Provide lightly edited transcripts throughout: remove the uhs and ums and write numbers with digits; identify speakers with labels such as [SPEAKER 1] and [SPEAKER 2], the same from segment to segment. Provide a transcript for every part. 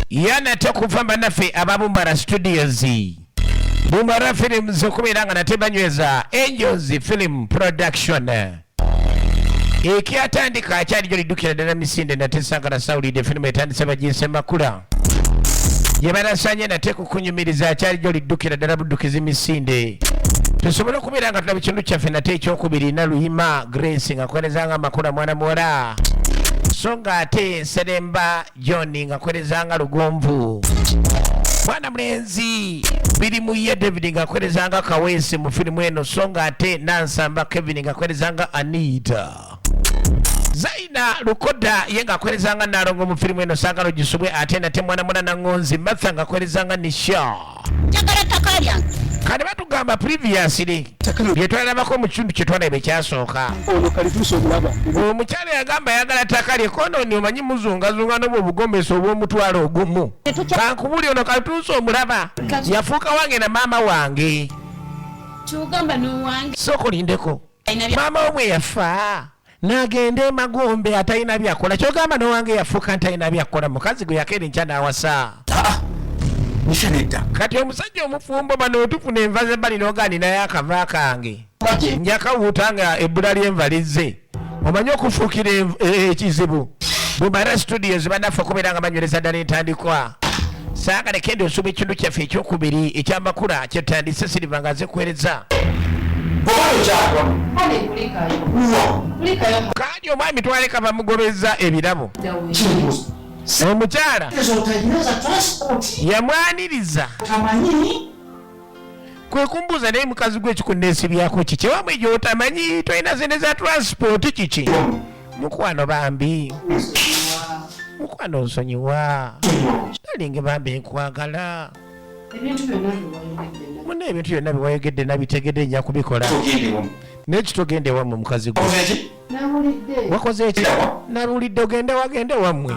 [SPEAKER 1] yana takuva banafe ababumbara studios Bumbara Films okubeera nga nate banyweza Angels Film Production ekyatandika akyali gyoliddukira ddala misinde nate Sankara sawulidde firimu etandise baginse makula gye banasanye nate kukunyumiriza akyali gyoliddukira ddala buddukizi misinde tusobole okubeera nga tulaba ekintu kyaffe nate ekyokubiri Naluyima Grace ng'akolezanga amakula mwana muwala so nga ate Seremba John ng'akolezanga Lugonvu mwana mulenzi biri mu ye David ng'akolezanga Kaweesi mu firimu eno so nga ate Nansamba Kevin ng'akolezanga Anita Zaina Lukoda ye ng'akolezanga Nalongo mu firimu eno Sankara Gisubwe ate nate mwana mwana Nang'onzi Martha ng'akolezanga Nisha kale batugamba previously byetwalabako mu kitundu kyetwalaba ekyasooka omukyala yagamba yagala takalye kononi omanyi muzungazunga n'obwo obugombeso obw'omutwalo ogumu kankubuli ono kalituusa omulaba yafuuka wange na maama wange sokolindeko maama omwe yafa n'agenda emagombe atalina byakola kyogamba n'owange yafuuka ntalina byakola mukazi gwe yakeera enkya n'awasa kati omusajja omufumbo bano otufuna enva zebbali n'ogaani naye akava kange njakawuuta nga ebbula ly'envalize omanyi okufuukira ekizibu Bumbara Studios banaffe okubeera nga banywereza ddala entandikwa saagala kende osuba ekintu kyaffe ekyokubiri ekyamakula kyetandise Silver nga aze kuweereza kaali omwami twaleka bamugobeza ebirabo omukyala yamwaniriza kwe kumbuuza naye mukazi gwe ekikunneesibyako kiki wamwe egyo otamanyi tolina zene za transport kiki mukwano bambi mukwano nsonyiwa nalinge bambi nkwagala muna ebintu byonna biwayogedde nabitegedde nja kubikola n'ekitogende wammwe mukazi gwe wakoze eki nabulidde wagende wammwe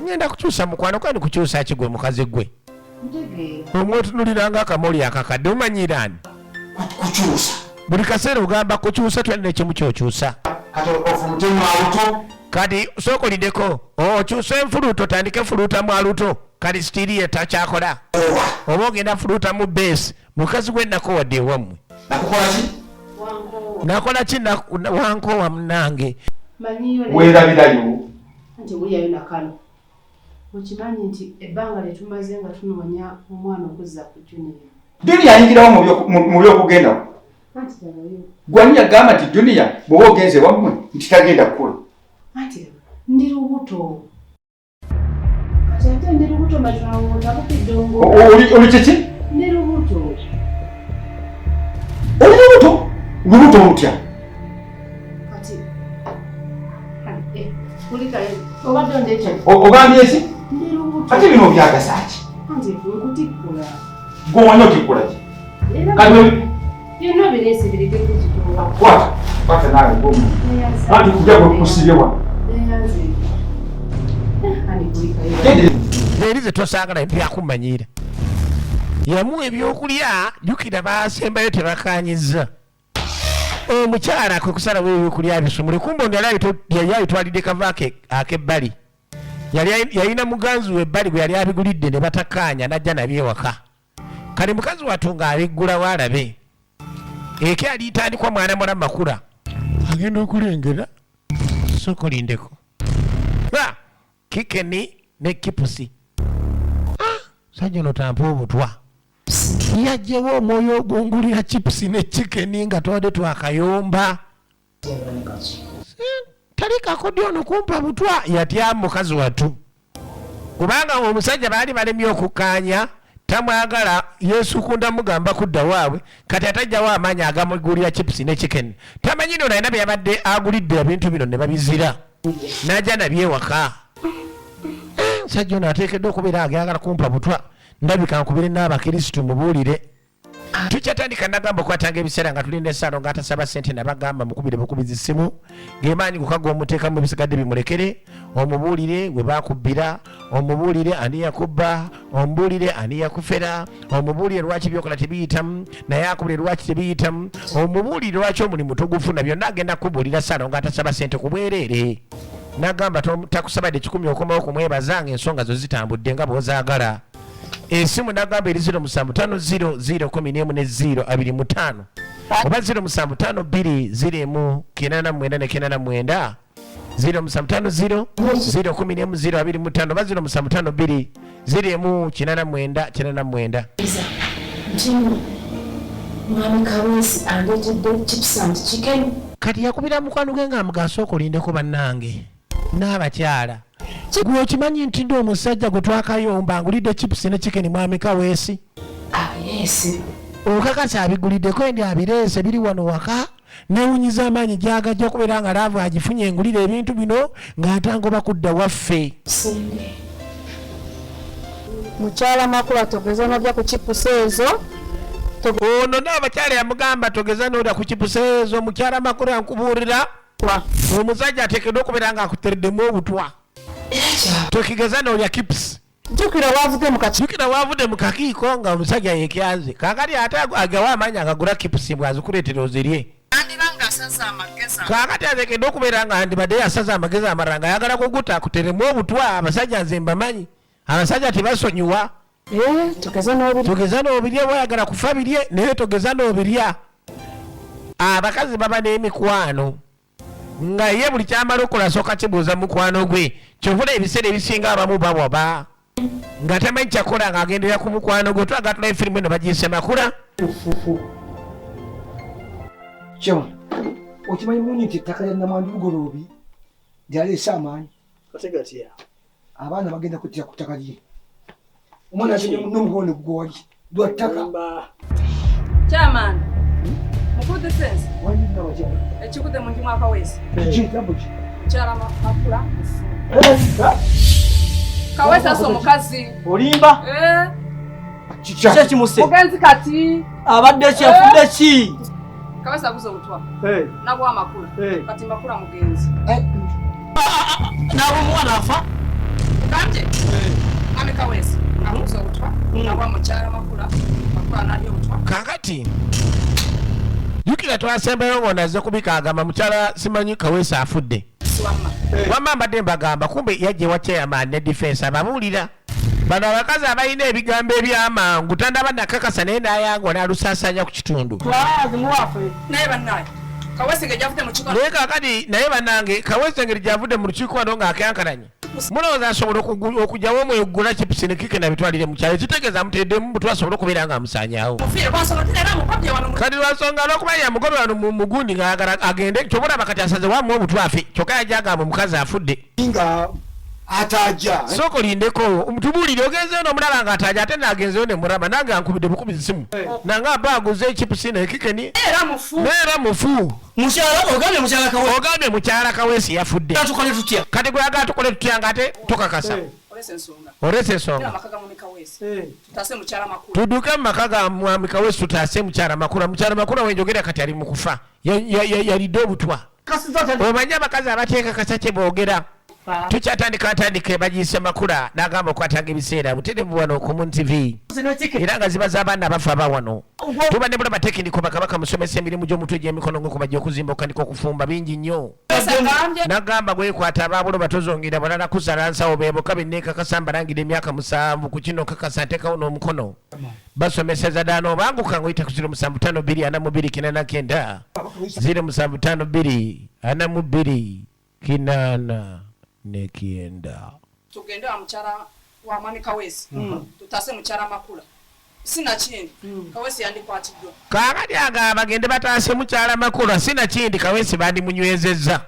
[SPEAKER 1] ngenda kukyusa mukwano kandi kukyusa ki gwe mukazi gwe omwetunuliranga akamoli akakadde omanyiraani buli kaseera ogamba kukyusa twalina ekimu kyokyusa kati sookolideko okyusa enfuluuto tandike fuluuta mu aluto kati sitiriye takyakola oba ogenda fuluuta mu beesi mukazi gwe nakowadde ewammwe nakola ki wankowa munange
[SPEAKER 2] weerabirayo
[SPEAKER 3] nti buliyayo nakano okimanyi nti ebbanga lyetumaze nga tunoonya omwana okuzza ku Junior
[SPEAKER 2] ayingirawo mu by'okugendawo gwani yagamba nti Junior bw'oba ogenze wammwe nti tagenda kukula
[SPEAKER 3] anti ndi lubuto kati ate ndi lubuto mazaawo nabukidde
[SPEAKER 2] oli kiki
[SPEAKER 3] ndi lubuto
[SPEAKER 2] oli lubuto olutya
[SPEAKER 3] kati obadde ondeeta
[SPEAKER 2] ogambye ki
[SPEAKER 3] ndi lubuto
[SPEAKER 2] ate bino obyagasa ki
[SPEAKER 3] anti nkutikkula
[SPEAKER 2] gw'omanya otikkula ki
[SPEAKER 3] byonna bireese birekeko kitowa
[SPEAKER 2] kwata nawe gwomu anti kujja kusibye wano
[SPEAKER 1] eri ze tosangala byakumanyiira yamuwa ebyokulya jjukira baasembayo tebakanyiza omukyala kwe kusalawo ebyokulya bisumule kumba ono yali abitwalidde kavaake ak'ebbali yalina muganzi we ebbali gwe yali abigulidde ne batakkaanya n'ajja nabyewaka kale mukazi wattu ng'abiggulawo alabe eke alitandikwa mwana mwana makula agenda okulengera sokolindeko kikeni ne kipusi sajja no tampa obutwa yajjewo omwoyo ogungulira chipusi ne kikeni nga twadde twakayomba talikako ono kumpa butwa yatya mukazi wattu kubanga omusajja baali balemye okukkaanya tamwagala yeesukunda mugamba kudda waabwe kati atajjawo amaanyi agamugulira chipusi ne chicken tamanyi no nayina byabadde agulidde ebintu bino ne babizira n'ajja nabyewaka sajja ono ateekeddwa okubeera agayagala kumpa butwa ndabika nkubire n'abakirisitu mubuulire tukyatandika nagamba okwatanga ebiseera nga tulina essaalo ng'atasaba ssente nabagamba mukubire bukubizi ssimu ng'emaanyi gukaga omuteekamu ebisigadde bimulekere omubuulire we baakubbira omubuulire ani yakubba omubuulire ani yakufera omubuulire lwaki byokola tebiyitamu naye akubire lwaki tebiyitamu omubuulire lwaki omulimu togufuna byonna agenda kubuulira essaalo ng'atasaba ssente ku bwereere nagamba takusabadde 10 okomawo kumwebazanga ensonga zo zitambudde nga bw'ozaagala. Esimu nagamba eri 0750 oba 0752 079 010 oba 0752
[SPEAKER 4] Mwami Kawesi andetedde chips and chicken.
[SPEAKER 1] Kati yakubira mukwano gwe ng'amugaso okulindeko bannange n'abakyala. Gwe okimanyi nti ndi omusajja gwe twakayomba angulidde chips ne chicken mwami Kawesi?
[SPEAKER 4] Yes.
[SPEAKER 1] Okakasa abiguliddeko endi abireese biri wano waka newunyiza amaanyi gyagajja okubeera nga laavu agifunye engulira ebintu bino ng'atangoba kudda waffe.
[SPEAKER 5] Mukyala Makula togeza nojja ku chips ezo.
[SPEAKER 1] Ono n'abakyala yamugamba togeza n'odda ku chips ezo. Mukyala Makula nkubuulira omusajja ateekeddwa okubeera nga akutereddemu obutwa. Tokigeza n'olya chips.
[SPEAKER 5] Jukira
[SPEAKER 1] waavudde mu kakiiko nga omusajja yekyaze. Kaakati ate agawa amaanyi agagula chips bw'azikuleetera ozirye. Kaakati ateekeddwa okubeera nga andibadde yasaza amagezi amarala nga ayagala kuguta akuteremu obutwa. Abasajja nze mbamanyi. Abasajja tebasonyiwa. Togeza n'obirya bw'oyagala kufa birye naye togeza n'obirya. Abakazi baba n'emikwano nga ye buli kyamala okukola asooka kibuuza mukwano gwe. Kyovula ebiseera ebisinga abamu babwaba nga tamanyi kyakola ng'agendera ku mukwano gwe. Twagatula efirimu eno bagiyise Makula.
[SPEAKER 6] Chama okimanyi munyi nti ettaka lya Namwandu Lugoloobi lyaleese amaanyi. Abaana bagenda kuttira ku ttaka lye. Omwana atenye n'omukono gwe wali lwa ttaka.
[SPEAKER 7] Chairman, mukulu defense.
[SPEAKER 6] Wanyinga wakyala.
[SPEAKER 7] Ekikutte mu nti mwaka wezi.
[SPEAKER 6] Ekitambo ki?
[SPEAKER 7] Mukyala Makula. Kawesi asa omukazi.
[SPEAKER 8] Olimba?
[SPEAKER 6] Kiki
[SPEAKER 8] kimuse?
[SPEAKER 7] Mugenzi kati.
[SPEAKER 8] Abadde ki afudde ki?
[SPEAKER 7] Kawesi aguze obutwa. Nabwa Makula. Kati Makula mugenzi.
[SPEAKER 8] Nawe omwana afa?
[SPEAKER 7] Kanje. Mwami Kawesi aguze obutwa. Nabwa mukyala Makula. Makula nalya obutwa.
[SPEAKER 1] Kaakati jukira twasembayo ng'onaze kubika agamba mukyala simanyi Kawesi afudde. Wamma mbadde mbagamba kumbe yajja ewa chairman ne defense ababuulira. Bano abakazi abalina ebigambo ebyamangu tandaba nakakasa naye n'ayangwa n'alusaasanya ku kitundu.
[SPEAKER 7] Naye bannaye Kawesi ngeri gyavudde mu kiiko.
[SPEAKER 1] Naye kaakati naye bannange Kawesi ngeri gyavudde mu lukiiko wano ng'akankalanye. Mulowooza asobola okugyawo omwegula chips ne kike nabitwalire mu kyalo. Ekitegeeza muteddemu butwa asobola okubeera ng'amusaanyaawo. Kati lwansonga lw'okuba yamugobe wano mu mugundi ng'ayagala agende kyobulaba kati asaze wamu obutwafe kyokka yajja agamba omukazi afudde.
[SPEAKER 6] Nga ataja.
[SPEAKER 1] Sooka olindeko tubuulire ogenzeyo n'omulaba ng'ataja ate n'agenzeyo ne muraba nange ankubidde bukubi zisimu. Nange aba aguze chips ne kikeni.
[SPEAKER 7] Era mufu.
[SPEAKER 1] Neera mufu.
[SPEAKER 8] Mukyala ogambye mukyala Kawesi.
[SPEAKER 1] Ogambye mukyala Kawesi yafudde.
[SPEAKER 8] Tukole tutya?
[SPEAKER 1] Kati gwe yagala tukole tutya ng'ate tokakasa. Olese ensonga.
[SPEAKER 7] Tutaase mukyala Makula.
[SPEAKER 1] Tuduke mu maka ga mwami Kawesi tutaase mukyala Makula. Mukyala Makula wenjogera kati ali mu kufa. Yalidde obutwa. Omanyi abakazi abateeka kasake boogera. Tukyatandika bagiyise Makula n'agamba okwatanga ebiseera buterevu wano ku Moon TV era nga ziba z'abaana abafa aba wano. Tuba ne bula batekiniko bakabaka musomesa emirimu gy'omutwe gy'emikono ng'okubajja okuzimba okandika okufumba bingi nnyo. N'agamba gwekwata abaabulo batozongera balala kusala nsawo beeboka benneekakasa mbalangire emyaka 7 ku kino kakasa nteekawo n'omukono. Basomeseza ddala obanguka ng'oyita ku 0752 42 kinana nekienda.
[SPEAKER 7] Tugende wa mukyala wa mwami Kawesi. Tutaase mukyala Makula. Sina kindi. Kawesi yandikwatiddwa.
[SPEAKER 1] Kaakati agamba bagende bataase mukyala Makula sina kindi Kawesi bandimunywezezza.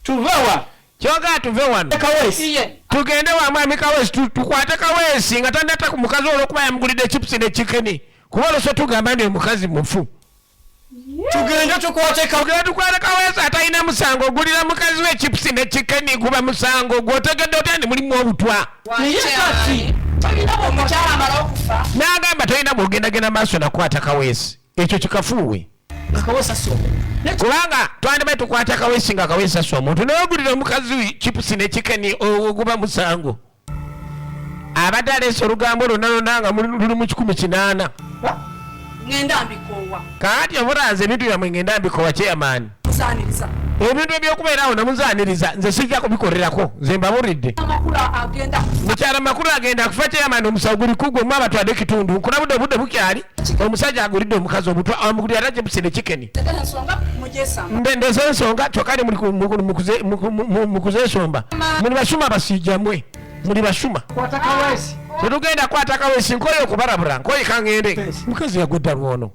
[SPEAKER 8] Tuvewa.
[SPEAKER 1] Kyoga tuve wano.
[SPEAKER 8] Kawesi.
[SPEAKER 1] Tugende wa mwami Kawesi tukwate Kawesi nga tandata ku mukazi olw'okuba yamugulidde chips ne chicken. Kuba olwo tugamba ndi omukazi mufu.
[SPEAKER 8] Tugende tukwate
[SPEAKER 1] Kawesi atalina musango ogulira mukazi we chips ne chicken guba musango gw'otegedde otya ndi mulimu obutwa. N'agamba tolina bw'ogendagenda maaso nakwata Kawesi. Ekyo kikafuuwe. Kubanga twandibaye tukwata Kawesi nga Kawesi assa omuntu naye ogulira omukazi chips ne chicken oguba musango. Abadde aleese olugambo lwonna nga luli mu 18.
[SPEAKER 7] Ngenda mbikowa.
[SPEAKER 1] Kaati obulanze ebintu byamwe ngenda mbikowa chairman.
[SPEAKER 7] Musaaniriza.
[SPEAKER 1] ebintu ebyokubeerawo namuzaaniriza nze sijja kubikorerako nze mbaburidde mukyala makulu agenda kufa kyeyamani omusawo guli kugwe mu abatwadde ekitundu nkulabudde obudde bukyali omusajja agulidde omukazi omutwa amugulira ata gyepusine chikeni ndezo ensonga kyokali mukuzeesomba muli basuma basiijamwe muli basuma tetugenda kwata kawesi nkoyo okubalabula nkoyi kangende mukazi yagudda lwono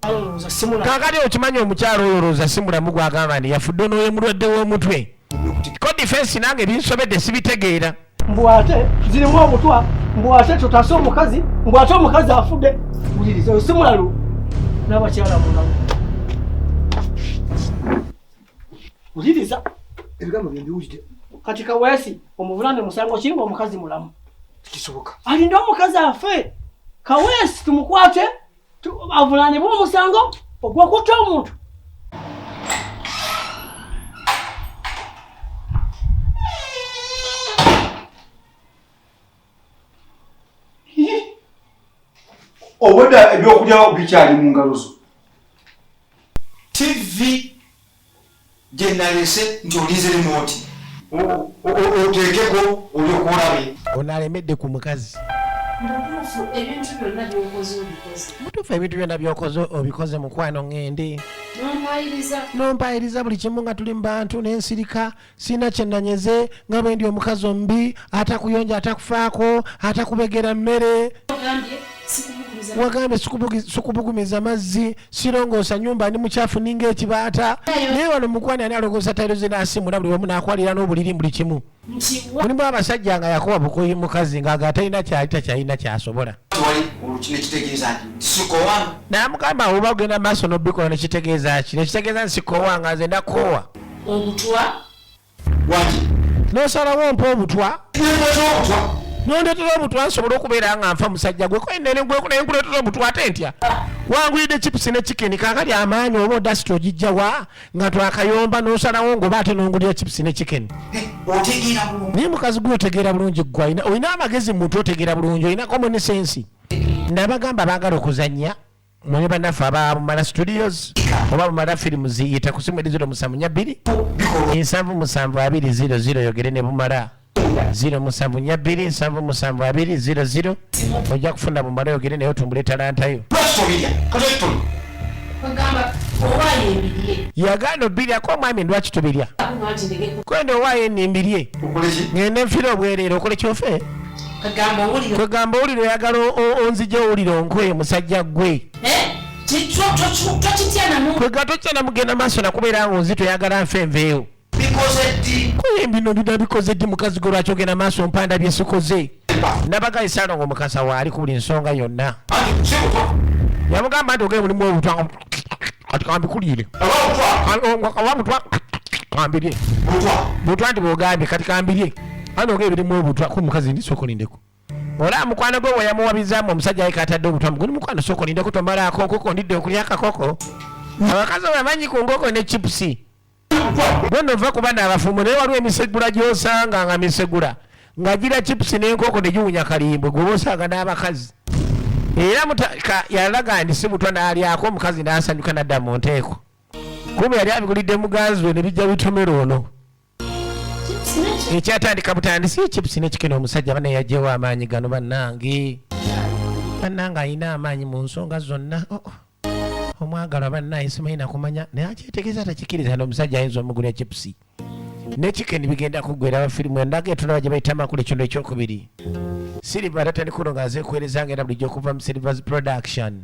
[SPEAKER 1] kakali okimanyi omukyalo oyo olowooza si mulamu gwagamba nti yafudde onooyo mulwadde w'omutwe ko defensi nange binsobedde sibitegeera
[SPEAKER 8] mbwate zirimu obutwa mbwate tutase omukazi mbwate omukazi afudde buliriza oyo si mulalu n'abakyala mulamu buliriza
[SPEAKER 6] ebigambo byembiwulidde
[SPEAKER 8] kati Kaweesi omuvunane musango ki omukazi mulamu
[SPEAKER 6] kisoboka
[SPEAKER 8] alinda omukazi afe Kaweesi tumukwate avunanibwe omusango ogw'okutta omuntu
[SPEAKER 2] obwedda ebyokulya bikyali mu ngalo zo
[SPEAKER 9] TV gye nalese nti olize remote oteekeko olyoka olabe
[SPEAKER 1] onalemedde ku mukazi
[SPEAKER 3] mutuufu ebintu byonna byokoze obikoze
[SPEAKER 1] mutuufu ebintu byonna byokoze obikoze mukwano ŋŋende
[SPEAKER 3] nompayiriza
[SPEAKER 1] nompayiriza buli kimu nga tuli mu bantu n'ensirika sina kyenanyeze nga bwe ndi omukazi omubi atakuyonja atakufaako atakubegera mmere
[SPEAKER 3] ogambye sikubugumiza
[SPEAKER 1] wagambye sikubugumiza mazzi sirongoosa nyumba ndi mukyafu ninga ekibaata naye wano mukwani ani alongoosa tayiro ze n'asimula buli wamu n'akwalira n'obuliri buli kimu mulimu abasajja nga yakuba bukoyi mukazi ng'aga talina kyali takyalina kyasobola namugamba oba ogenda maaso n'obikola nekitegeeza ki nekitegeeza nti sikowanga nze ndakoowa
[SPEAKER 3] obutwa
[SPEAKER 1] n'osalawo mpa obutwa nondetera obutwa nsobola okubeera nga nfa musajja gwe nkuleetera obutwa ate ntya wanguyidde chipusi ne chikeni kakali amaanyi oba odasiti ogijjawa nga twakayomba n'osalawo ng'oba ate nongulira chipusi ne chikeni naye mukazi gwe otegeera bulungi gwe olina amagezi muntu otegeera bulungi olina common sense nabagamba baagala okuzannya mwenye bannaffe aba Mumala Studios oba Mumala Films yita ku simu 0742 77200 yogere ne Bumala 0742 77200 ojja kufuna Bumala yogere naye otumbule talantayo yagano birya ko mwami ndwaki tubirya kwende owaye nimbirye ngende nfira obwerere okole kyofe kwegamba owulire oyagala onzija owulire onkwe musajja gwe kwega totya namugenda maaso nakubeera nga onzi toyagala nfe enveewo kuye bino bina bikoze ddi mukazi gwe lwaki ogenda maaso mpanda byesikoze nabagayisaano nga omukasa waali ku buli nsonga yonna yamugamba nti ogere mulimu obutwa kati kambikulire wamutwa kambirye butwa nti bwogambye kati kambirye ano ogere birimu obutwa ku mukazi ndi soko lindeko ola mukwano gwe weyamuwabizaamu omusajja ayika atadde obutwa muguni mukwano soko lindeko tomalaako nkoko ndidde okulya akakoko abakazi bamanyi ku nkoko ne chipusi bonna ova kuba naabafumu naye waliwo emisegula gy'osanga nga misegula nga gira chipusi n'enkoko negiwunya kalimbwe gwe osanga n'abakazi era yalaga nti si butwa n'alyako omukazi n'asanyuka nadda mu nteeko kuba yali abigulidde muganzi we ne bijja bitomera ono ekyatandika butandisi chipusi nekikena omusajja bana yajjewo amaanyi gano bannange alina amaanyi mu nsonga zonna omwagalwa bannaye simanyi kumanya naye akyetegeeza atakikiriza n'omusajja ayinza omugulya chipusi nekikeni bigenda kuggwera abafirimu endaga etulaba gye bayita amakulu ekindo ekyokubiri Silver atatandikula nga azeekuweerezanga era bulijjo okuva mu Silvers Production.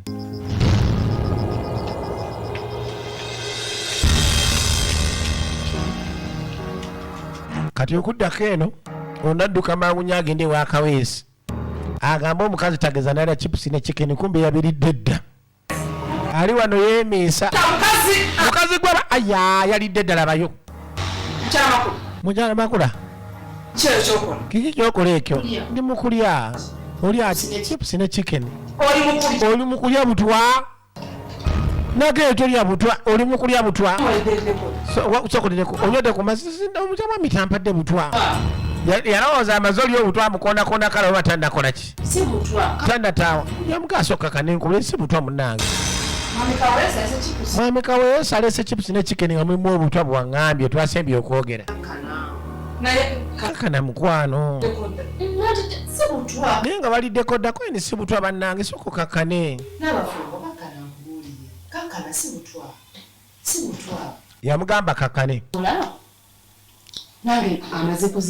[SPEAKER 1] Kati okuddako eno onadduka mangu nnyo agende ewa Kaweesi agamba omukazi tageza nalya chipusi ne chicken kumbe yabiridde dda ali wano yeemiisa mukazi gwaba aya yalidde ddala bayo mukyala makula kiki kyokola ekyo ndi mukulya oli ati chipusi ne chicken oli mukulya butwa nage tolya butwa oli mukulya butwa sokolireko onyode ku masisi omukyama mitampadde butwa yalowooza amazoli obutwa mukonakona kala oba tandakola ki tandatawa yamugasokka kanenkuba si butwa munnange Mwami Kaweesa alese chips ne chicken nga mulimu obutwa bwangambye twasembye okwogera. Kakana mukwano. Naye nga waliddeko ddako eni si butwa bannange soko kakane. Yamugamba kakane.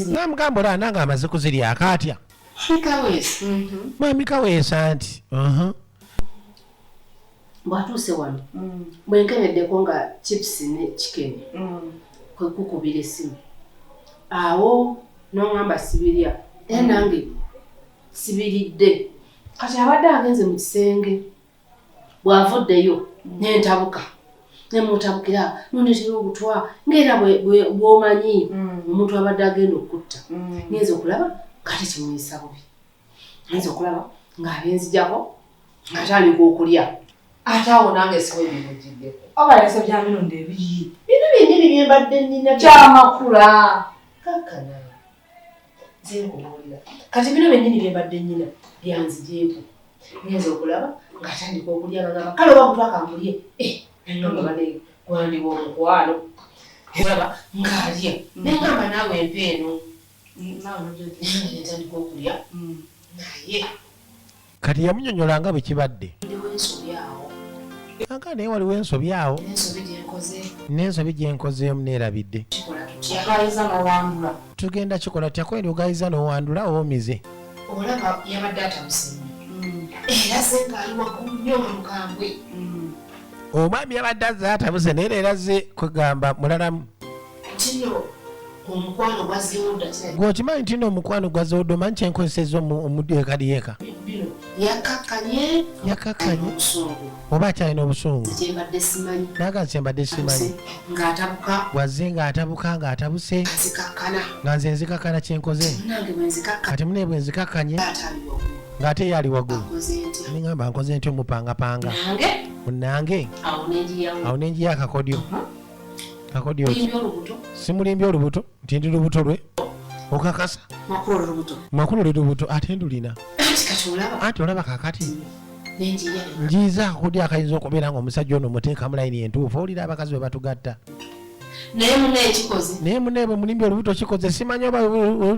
[SPEAKER 1] Namugamba olaba nange amaze kuzirya akaatya. Mwami Kaweesa nti
[SPEAKER 3] bwatuuse wano bwenkebeddeko nga chips ne chicken kwe kukubira essimu awo n'oŋŋamba sibirya era nange sibiridde kati abadde agenze mu kisenge bw'avuddeyo n'entabuka nemutabukira nondetera obutwa ng'era bw'omanyi omuntu abadde agenda okutta ngenza okulaba kati kimuyisa bubi ngenza okulaba ng'abenzijako ng'atandika okulya ate awo nange siwe bimujiddeko obalese bya mirundi ebiri bino byennyini byembadde nnina kyamakula kakkana nze nkubuulira kati bino byennyini byembadde nnina byanzijeeko ngenza okulaba ng'atandika okulya ngagamba kale oba kutwa akamulye nengamba bane gwandiwa omukwano olaba ng'alya nengamba naawe empeeno ntandika okulya naye
[SPEAKER 1] kati yamunyonyola nga bwe kibadde.
[SPEAKER 3] ensobi awo
[SPEAKER 1] Anga naye waliwo ensobi awo n'ensobi gyenkozeemu neerabidde. Tugenda kikola tyakweri ogayiza n'owandula owomize.
[SPEAKER 3] Olaba yabadde atabuse era senga ali waggulu nnyo mu lukambwe.
[SPEAKER 1] Omwami yabadde azze atabuse naye leero azze kwegamba mulalamu.
[SPEAKER 3] Kino omukwano gwazzeewudda
[SPEAKER 1] gw'okimanyi nti n'omukwano gwazzeewudda omanyi kyenkozesezza omudeekaliyeeka.
[SPEAKER 3] Yakakkanye
[SPEAKER 1] oba akyalina obusungu naga nsimbadde simanyi wazze ng'atabuka ng'atabuse nga nze nzikakkana kyenkoze kati mune bwe nzikakkanye ng'ate ye ali waggulu ningamba nkoze nti omupangapanga munange awo nenjiya akakodyo simulimbye olubuto nti ndi lubuto lwe okakasa makulu oli lubuto ate ndulina ati olaba kakati njiza akakodyo akayinza okubeera nga omusajja ono muteekamu layini entuufu owulira abakazi bwe batugatta naye munne bwe mulimbye olubuto kikoze simanyi oba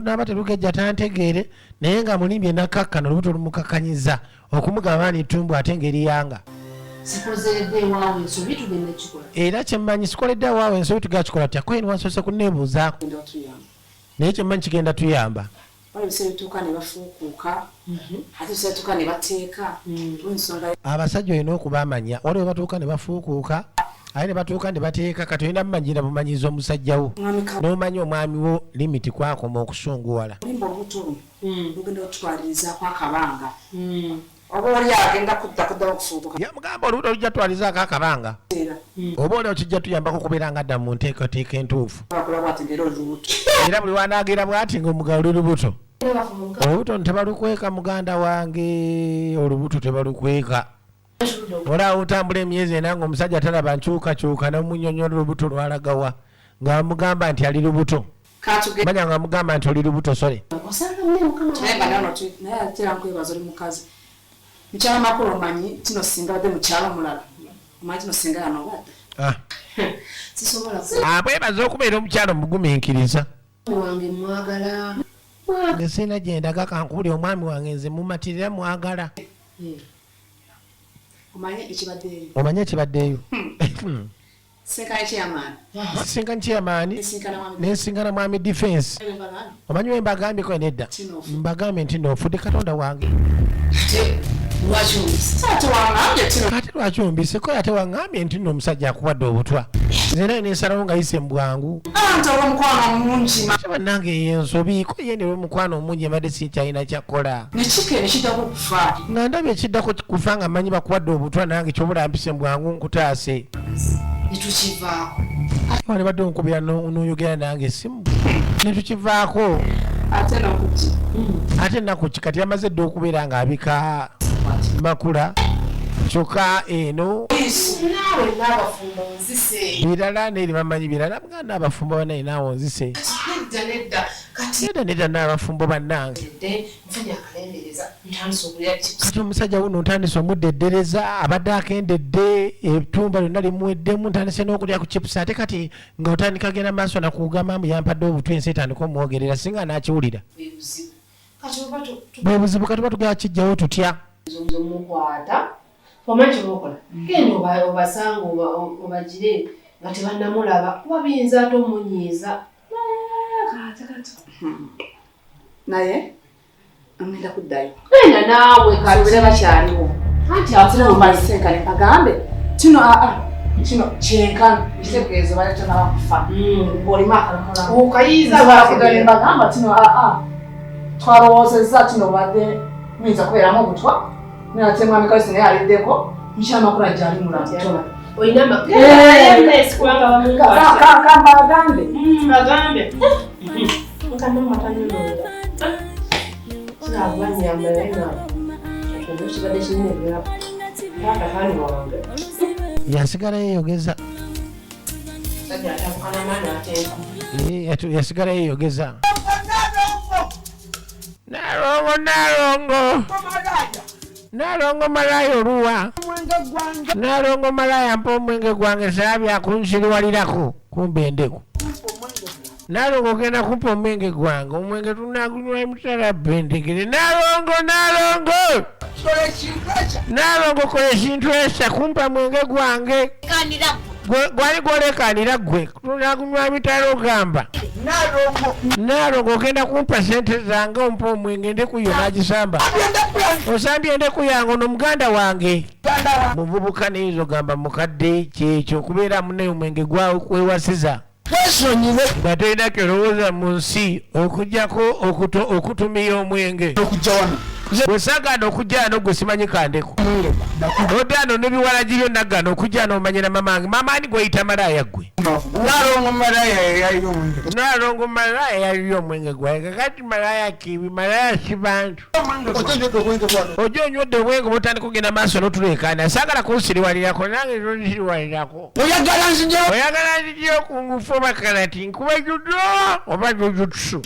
[SPEAKER 1] naaba terugejja tantegeere naye nga mulimbye nakkakkana olubuto lumukakkanyiza okumugamba nitumbu ate ng'eriyanga era kyemmanyi sikoledde awaawo ensobi tugenda kikola tyakoyeni wansoose kunneebuuzaako naye kyemmanyi kigenda tuyamba abasajja olina okubamanya waliwo batuuka ne bafuukuuka aye ne batuuka ne bateeka kati olina mumanyira bumanyiza omusajjawo n'omanyi omwami wo limiti kwakoma okusunguwala
[SPEAKER 7] oba oli agenda kudda okufuubuka
[SPEAKER 1] yamugamba olubuto olujja twalizaako akabanga oba oli okijja tuyambako okubeera nga adda mu nteekateeka entuufu era buli wanaagira bw'ati ng'omugalo lulubuto olubuto tebalukweka muganda wange olubuto tebalukweka olaba otambula emyezi ena nga omusajja talaba nkyukakyuka n'omunyonyola olubuto lwalagawa ng'amugamba nti ali lubuto manya nga amugamba nti oli lubuto sole
[SPEAKER 7] mukyala makulu omanyi kino singa badde mukyalo mulala omanyi kino singa yano badde
[SPEAKER 1] abwebaza okubeera omukyalo omugumiikiriza
[SPEAKER 3] wange mwagala
[SPEAKER 1] nge sina gyendaga kankubuli omwami wange nze mumatirira mwagala omanye ekibaddeeyo sinkani kyamaani nesinkana mwami defense omanyi we mbagambyeko nedda mbagambye nti nofudde katonda wange ate lwaki ombiseko ate waŋŋambye nti nno omusajja akuwadde obutwa nze nensalawo nga yise mbwangu bannange yensobi ko yendera omukwano omungi embadde sikyalina kyakkola nga ndabye ekiddako kufa nga mmanyi bakuwadde obutwa nange kyobula mpise mbwangu nkutaase wali badde onkubira noyogera nange esimu netukivaako ate nakuki kati yamaze dde okubeera nga abika makula kyokka eno
[SPEAKER 3] naawe n'abafumbo nzise
[SPEAKER 1] birala neeri bamanyi birala muganda abafumbo banaye naawe onzise
[SPEAKER 3] nedda kati
[SPEAKER 1] nedda n'abafumbo bannange
[SPEAKER 3] nfunye akalendereza ntandise okulya chips
[SPEAKER 1] kati omusajja wuno ntandise omudeddereza abadde akendedde etumba lyonna limuweddemu ntandise n'okulya ku chips ate kati nga otandika genda maaso nakugamba yampadde obutwe ensi etandika omwogerera singa n'akiwulira bwe buzibu kati batugala kijjawo tutya
[SPEAKER 3] mukwata omanyi kyobakola genda obasanga obagire nga tebannamulaba kuba biyinza ate omunyiiza
[SPEAKER 7] naye amenda kuddayo
[SPEAKER 3] genda naawe
[SPEAKER 7] kalubire bakyaliwo
[SPEAKER 3] anti
[SPEAKER 7] atinaomalisenkane bagambe kino kino kyenkano kitegeezo baletonaba ng'olima akalumulamu
[SPEAKER 3] okayiiza
[SPEAKER 7] bagamba kino twalowoozezza kino badde muyinza kubeeramu obutwa nate mwami kalisi naye aliddeko nkyamakulu ajjali mulamutola
[SPEAKER 3] olina amakambaagambe nkamamatanyonoda kinabwanyambaena kibadde kinebera akakani wange
[SPEAKER 1] yasigala yeyogeza yasigala yeyogeza Nalongo malaya oluwa Nalongo malaya mpa omwenge gwange saabya kunsiriwalirako kumbe endeku Nalongo ogenda kumpa omwenge gwange omwenge tunagunywa emitala bendegere Nalongo kola ekintu ekyo kumpa mwenge gwange gwali gwolekanira gwe tunagunywa emitala ogamba Nalongo ogenda kumpa sente zange ompa omwenge endeku yo nagisamba osambye endeku yange ono muganda wange muvubuka neyizo gamba mukadde kyekyo okubeera munaye omwenge gwawe kwewasiza nga tolina kyolowooza mu nsi okugjako okutumira omwenge bwesagana okujja wano gwe simanyi kandeku odaano nebiwala giryo naggana okujja wano omanyira mamange mamani gweyita malaya gwe Nalongo malaya yaliyo omwenge gwawe kakati malaya kibi malaya si bantu ojo onywedde obwenge butandika kugenda maaso n'otuleekaana saagala kunsiriwalirako nange nsiriwalirako oyagala nzigyeyo kungufu obakalati nkuba judo oba jujutsu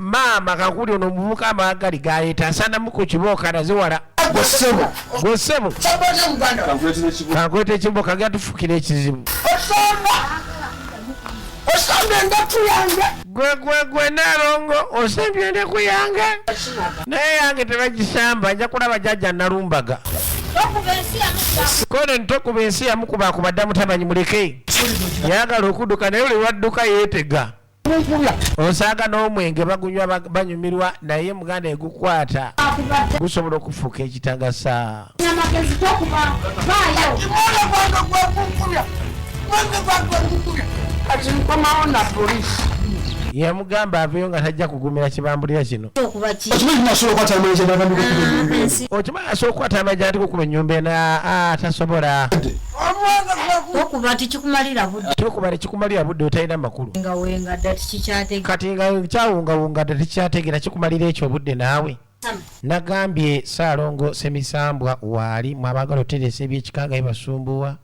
[SPEAKER 1] maama kakuli ono omuvubuka amaagali galeeta asanamu ku kibooka naziwala gwosebo kankweta ekibbo kagenda tufukira ekizibu gwe Nalongo osembye endeku yange naye yange tebagisamba nja kulaba jjajja Nalumbaga kono ntokuba ensi yamukubaku baddamu tamanyi muleke yagala okudduka naye oli wadduka yeetega osanga n'omwenge bagunywa banyumirwa naye muganda egukwata gusobola okufuuka ekitagasa yamugamba aveyo nga tajja kugumira kibambulira kino okimanyi asobola okukwata amajja ati kukuba ennyumba ena tasobola
[SPEAKER 5] okuba tekikumalira budde otalina makulu kati nga kyawungawunga dda tekikyategeera kikumalira ekyo obudde naawe nagambye Saalongo Semisambwa waali mwabagala oteresa ebyekikanga bibasumbuwa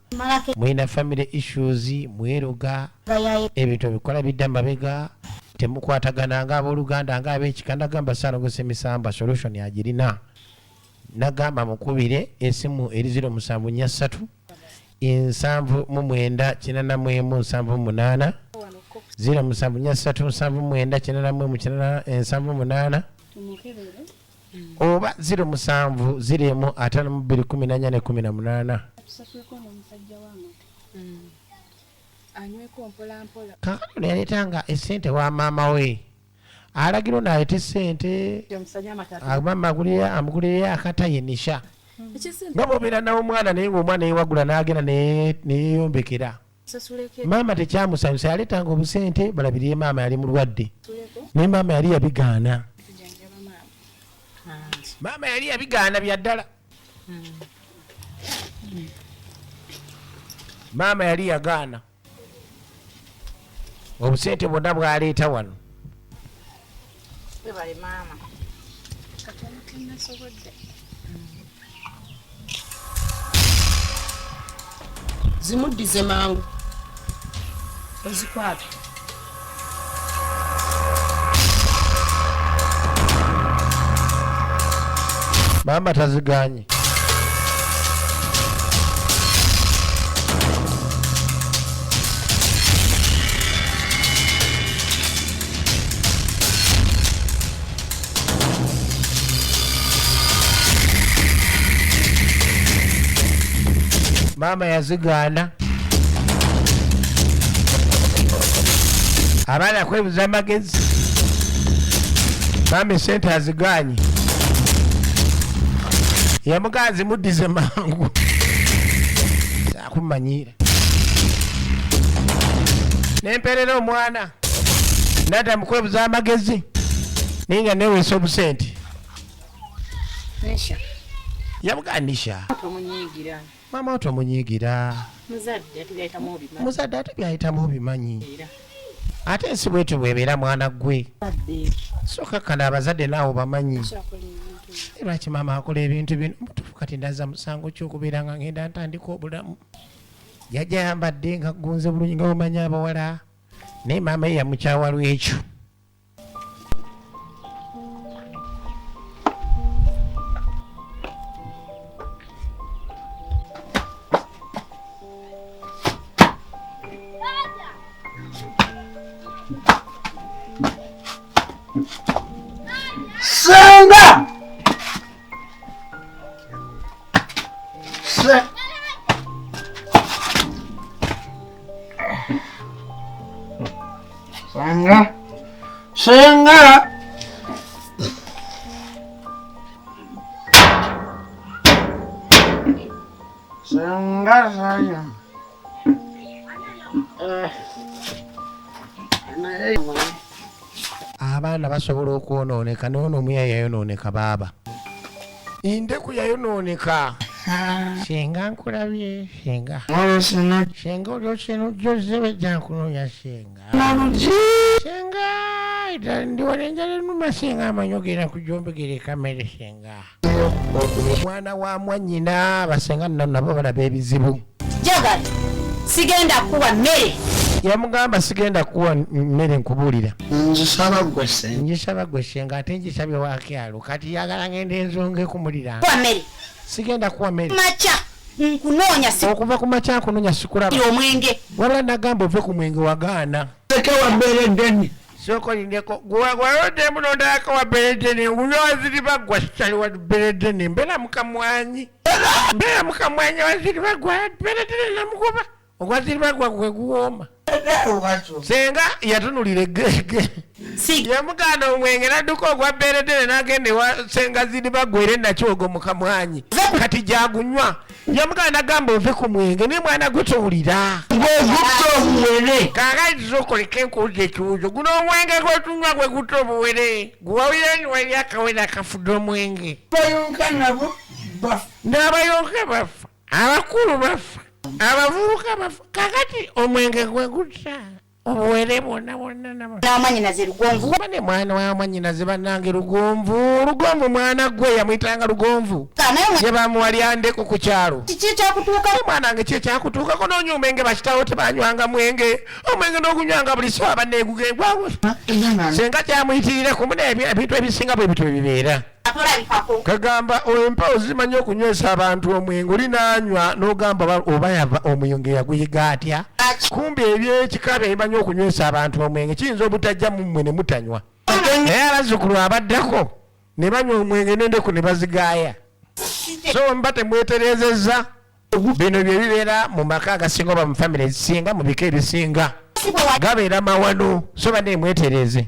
[SPEAKER 5] mulina family issues mweroga ebintu ebikola bidda mabega temukwatagana nga abooluganda nga ab'ekika nagamba Saalongo Semisambwa solution agirina nagamba mukubire esimu eri 0743 794 0743 oba 07052418 kakano yaletanga esente wa maama we alagiro naleta esente mama amugulire akatayenisha nga bobeera nawo omwana naye ngaomwana yewagula n'agenda neyeyombekera maama tekyamusanyusa yaletanga obusente balabirire maama yali mulwadde naye maama yali yabigaana maama yali yabigaana byaddala maama yali yagaana obusente bwonna bwaleeta wano
[SPEAKER 3] zimuddize mangu ozikwate.
[SPEAKER 1] Mama taziganye. Mama yazigana. Abaana kwebuza amagezi. Mama sente aziganye. Yamugazi muddize mangu. Sakumanyira. Nemperera omwana. Nada mukwebuza amagezi. Ninga neweesa obusente.
[SPEAKER 3] Nisha.
[SPEAKER 1] Yamuganisha.
[SPEAKER 3] Omunyigira.
[SPEAKER 1] Mama otomunyigira.
[SPEAKER 3] Muzadde
[SPEAKER 1] atebyaitamu obimanyi. Ate ensi bwetu bwebeera mwana gwe. Soka kana abazadde naawe bamanyi. Lwaki maama akola ebintu bino mutufu kati ndaza musango ky'okubeera nga ngenda ntandika obulamu. Jjajja yambadde nga gunze bulungi nga bumanyi abawala. Naye maama ye yamukyawa lwekyo.
[SPEAKER 6] Senga! Senga! Senga! Senga saya.
[SPEAKER 1] Abaana basobola okwonooneka n'ono omuya yayonooneka baaba. Endeku yayonooneka. Shenga nkulabye shenga. Shenga oli okyenojoze bejja nkunoonya shenga. Shenga ndiwona enjala ennuma shenga amanyi ogenda kujombegera ekamere shenga. Omwana wa mwannyina basenga nabo balaba ebizibu.
[SPEAKER 5] Jagala sigenda kuwa mmere.
[SPEAKER 1] Yamugamba sigenda kuwa mmere nkubuulira.
[SPEAKER 6] Ngisaba
[SPEAKER 1] gwe shenga ate ngisabye wakyalo kati yagala ngenda enzonge kumulira.
[SPEAKER 5] Kuwa mmere.
[SPEAKER 1] Sigenda kuwa mmere.
[SPEAKER 5] Macha nkunoonya si.
[SPEAKER 1] Okuva ku macha nkunoonya sikulaba.
[SPEAKER 5] Omwenge.
[SPEAKER 1] Wabula nagamba ove ku mwenge wagaana.
[SPEAKER 6] Tekewa mbere ndeni.
[SPEAKER 1] Sokolindeko gwalodde mulondako wa beredeni unyoziri bagwa sitali wa beredeni mbera mukamwanyi waziri bagwa beredeni namukuba ogwaziri bagwa gwe guwoma senga yatunulire gege yamuganda omwenge nadduka ogwa beredeni nagende wa senga ziri bagwere nakyogo mukamwanyi kati jagunywa yamuganda gamba ove ku mwenge ni mwana gwetowulira
[SPEAKER 6] Obuwere.
[SPEAKER 1] Kakati zokoleka enkuuza ekibuuzo guno omwenge gwetunywa gwe guta obuwere guwawire wali akawere akafudde omwenge
[SPEAKER 6] Bayonka nabo bafa.
[SPEAKER 1] n'abayonka bafa abakulu bafa abavubuka bafa kakati omwenge gwe guta obuwere bwonna
[SPEAKER 5] Namanyinaze Lugonvu.
[SPEAKER 1] bane mwana wa mwannyinaze bannange Lugonvu mwana gwe yamuyitanga Lugonvu ye bamuwalya Ndeku ku kyalo
[SPEAKER 5] Kiki kyakutuuka
[SPEAKER 1] mwana wange kye kyakutuukako n'onywa omwenge bakitawo tebanywanga mwenge omwenge n'ogunywanga buli sawa banneegugengwawo senga kyamuyitirira kumuna ebintu ebisinga bwe bitwe bibeera kagamba empewo zimanyi okunywesa abantu omwenge oli n'anywa n'ogamba oba yava omwenge yaguyiga atya kumbi ebyekikaba ebimanyi okunywesa abantu omwenge kiyinza obutajja mu mmwe ne mutanywa naye abazzukulu abaddako ne banywa omwenge n'Endeku ne bazigaaya so mba temweterezezza bino bye bibeera mu maka agasinga oba mu famire ezisinga mu bika ebisinga gabeera mawano so banneemwetereze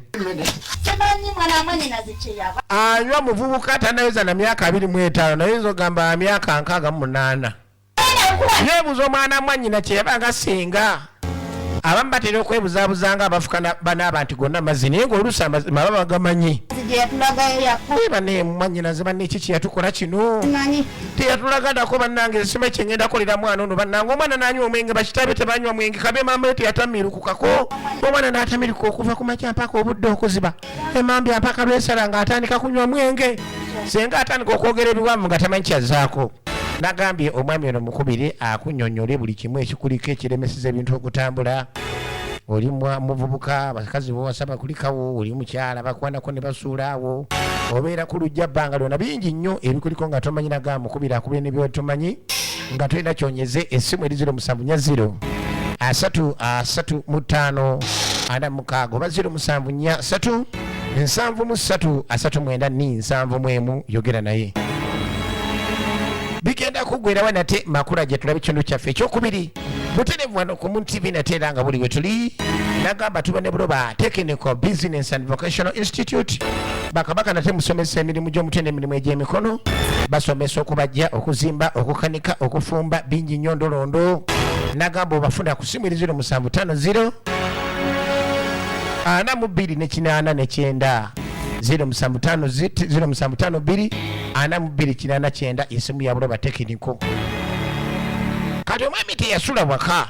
[SPEAKER 1] anywa muvubuka tanaweza na myaka 25 nayinza ogamba myaka 68 yeebuza omwana mwannyina kye yabanga singa abamu batera okwebuzaabuzanga abafuka banaaba nti gonna mazzi naye ng'oluusi amazima baba bagamanyi bane mwannyinaze banne kiki yatukola kino teyatulagadako bannange esima kyengenda kolera mwana ono bannange omwana nanywa omwenge bakitabe tebanywa mwenge kabe mama teyatamirukukako omwana n'atamiruka okuva ku makya mpaka obudde okuziba emambya mpaka lwesala ng'atandika kunywa mwenge senga atandika okwogera ebiwanvu nga tamanyi kyazzaako nagambye omwami ono mukubire akunyonyole buli kimu ekikuliko ekiremeseza ebintu okutambula. Oli muvubuka bakazi bowasaba kulikawo, oli mukyala bakwanako ne basuulaawo, obeera ku lujja bbanga lyonna bingi nnyo ebikuliko nga tomanyi nagamba mukubire akubire n'ebyotomanyi nga tolina kyonyeze. Essimu eri 0740 335 46 oba 0743 73 39 yogera naye. Bigenda kuggwerawo nate makula gye tulaba ekitundu kyaffe ekyokubiri buterevu wano ku Moon TV nate era nga buli we tuli. Nagamba tuba ne Buloba Technical Business and Vocational Institute. Bakabaka nate musomesa emirimu gy'omutwe n'emirimu egy'emikono. Basomesa okubajja, okuzimba, okukanika, okufumba bingi nnyo ndolondo. Nagamba obafuna ku ssimu eri 0750 42 0752 42 esimu ya Buloba Technical. Kati omwami teyasula waka,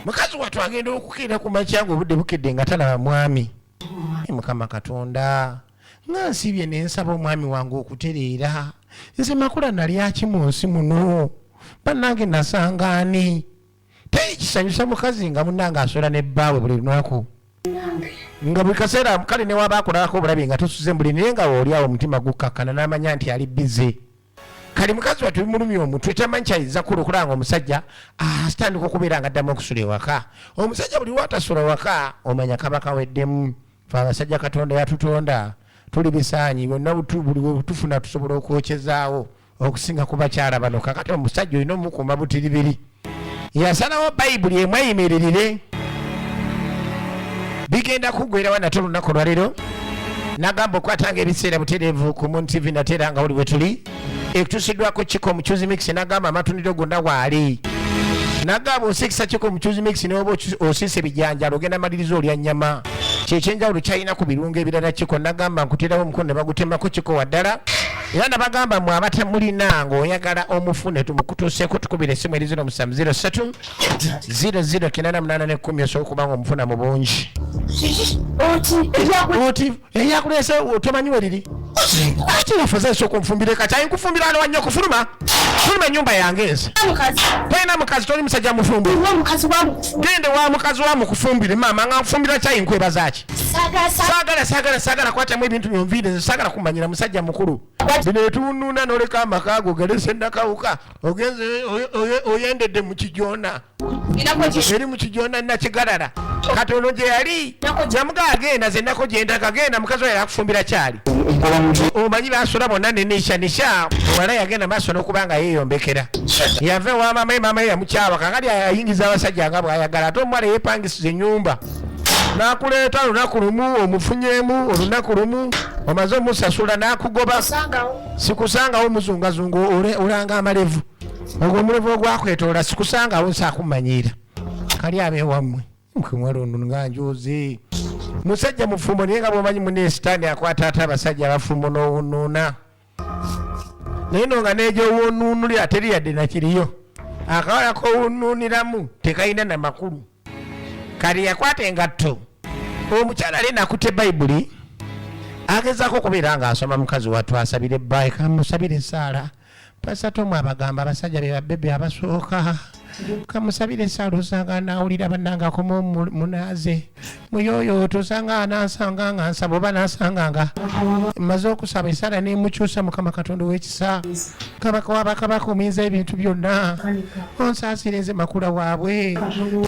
[SPEAKER 1] mukazi wattu agenda okukeera ku makya ng'obudde bukedde nga talaba mwami. Mukama Katonda nga nsibye ne nsaba omwami wange okutereera. Nze makula nali aki mu nsi muno, bannange nasanga ani? Teri kisanyusa mukazi nga munnange asola ne bbaawe buli lunaku. Nga buli kaseera kale ne waba akolako obulabi nga tosuze mbuli naye nga woolyawo omutima gukkakana n'amanya nti ali bize. Kali mukazi wattu bimulumya omutwe tamanyi kyayinza kulukula nga omusajja asitandika okubeera nga addamu okusula ewaka. Omusajja buli lwatasula waka omanya kaba kaweddemu. Fe abasajja Katonda yatutonda tuli bisaanyi bonna buli we tufuna tusobola okwokyezaawo okusinga ku bakyala bano. Kakati omusajja olina omukuuma butiribiri. Yasalawo Bayibuli emu ayimiririre. Bigenda kuggwerawo nate olunaku lwaleero. Nagamba okwatanga ebiseera butereevu ku Moon TV nate era nga buli we tuli. Ekutusiddwako Kiko Muchuzi Mix. Nagamba amatundiro gonna waali. Nagamba osikisa Kiko Muchuzi Mix n'oba osiise bijanjalo ogenda maliriza olya nnyama. Kyekyenjawulo kyalina ku birungo ebirala Kiko. Nagamba nkuterawo omukono ne bagutemako Kiko waddala. Era nabagamba mmwe abatamulina ng'oyagala omufune tumukutuuseeko tukubira essimu eri 0703 008810 osobola okuba nga omufuna mu bungi. Oti eyakuleese tomanyi we liri? Ati wafazalisa okunfumbira kati nkufumbira wano wannyo okufuluma. Fuluma ennyumba yange nze. Tolina mukazi toli musajja mufumbire. Gende wa mukazi wa mukufumbire maama nga nfumbira kyayi nkwebaza ki? Saagala kwatamu ebintu byonviire nze saagala kumanyira musajja mukulu. Bino etunuuna n'oleka amaka ago galese nakawuka ogenze oyendedde mu kijoona. Eri mu kijoona nakigalala. Katono gye yali jamuga agenda ze nako gyenda kagenda mukazi oyo yakufumbira kyali. Omanyi basola bonna nenishanisha wala yagenda maaso n'okubanga yeeyombekera. Yave wa mama yamukyawa kakati ayingiza abasajja nga bw'ayagala ate omuwala yeepangisiza ennyumba. Nakuleeta olunaku lumu omufunyemu olunaku lumu omaze omusasula n'akugoba. Sikusangawo muzungazungu olanga amalevu. Ogwo omulevu ogwakwetoola sikusangawo nsaakumanyiira. Kali abeewammwe mkwemwala ono nga njoze. Musajja mufumbo naye nga bw'omanyi munne sitaani akwata ate abasajja abafumbo n'owunuuna. Naye no nga n'egy'owunuunulira ateri yadde nakiriyo. Akawala k'owunuuniramu tekayina na makulu. Kali yakwata engatto. Omukyala ali nakutte Bayibuli agezaako okubeera ng'asoma mukazi wattu asabire ebbayi kamusabire essaala. Pasatomu abagamba abasajja be babebe abasooka. Kamusabire essaala osanga naawulira bannanga akoma munaaze. Muyoyo tosanga anansanga nga nsaba oba nansanga nga mmaze okusaba essaala nemukyusa Mukama Katonda w'ekisa. Kabaka w'abakabaka omuyinza ebintu byonna. Onsaasire nze makula waabwe.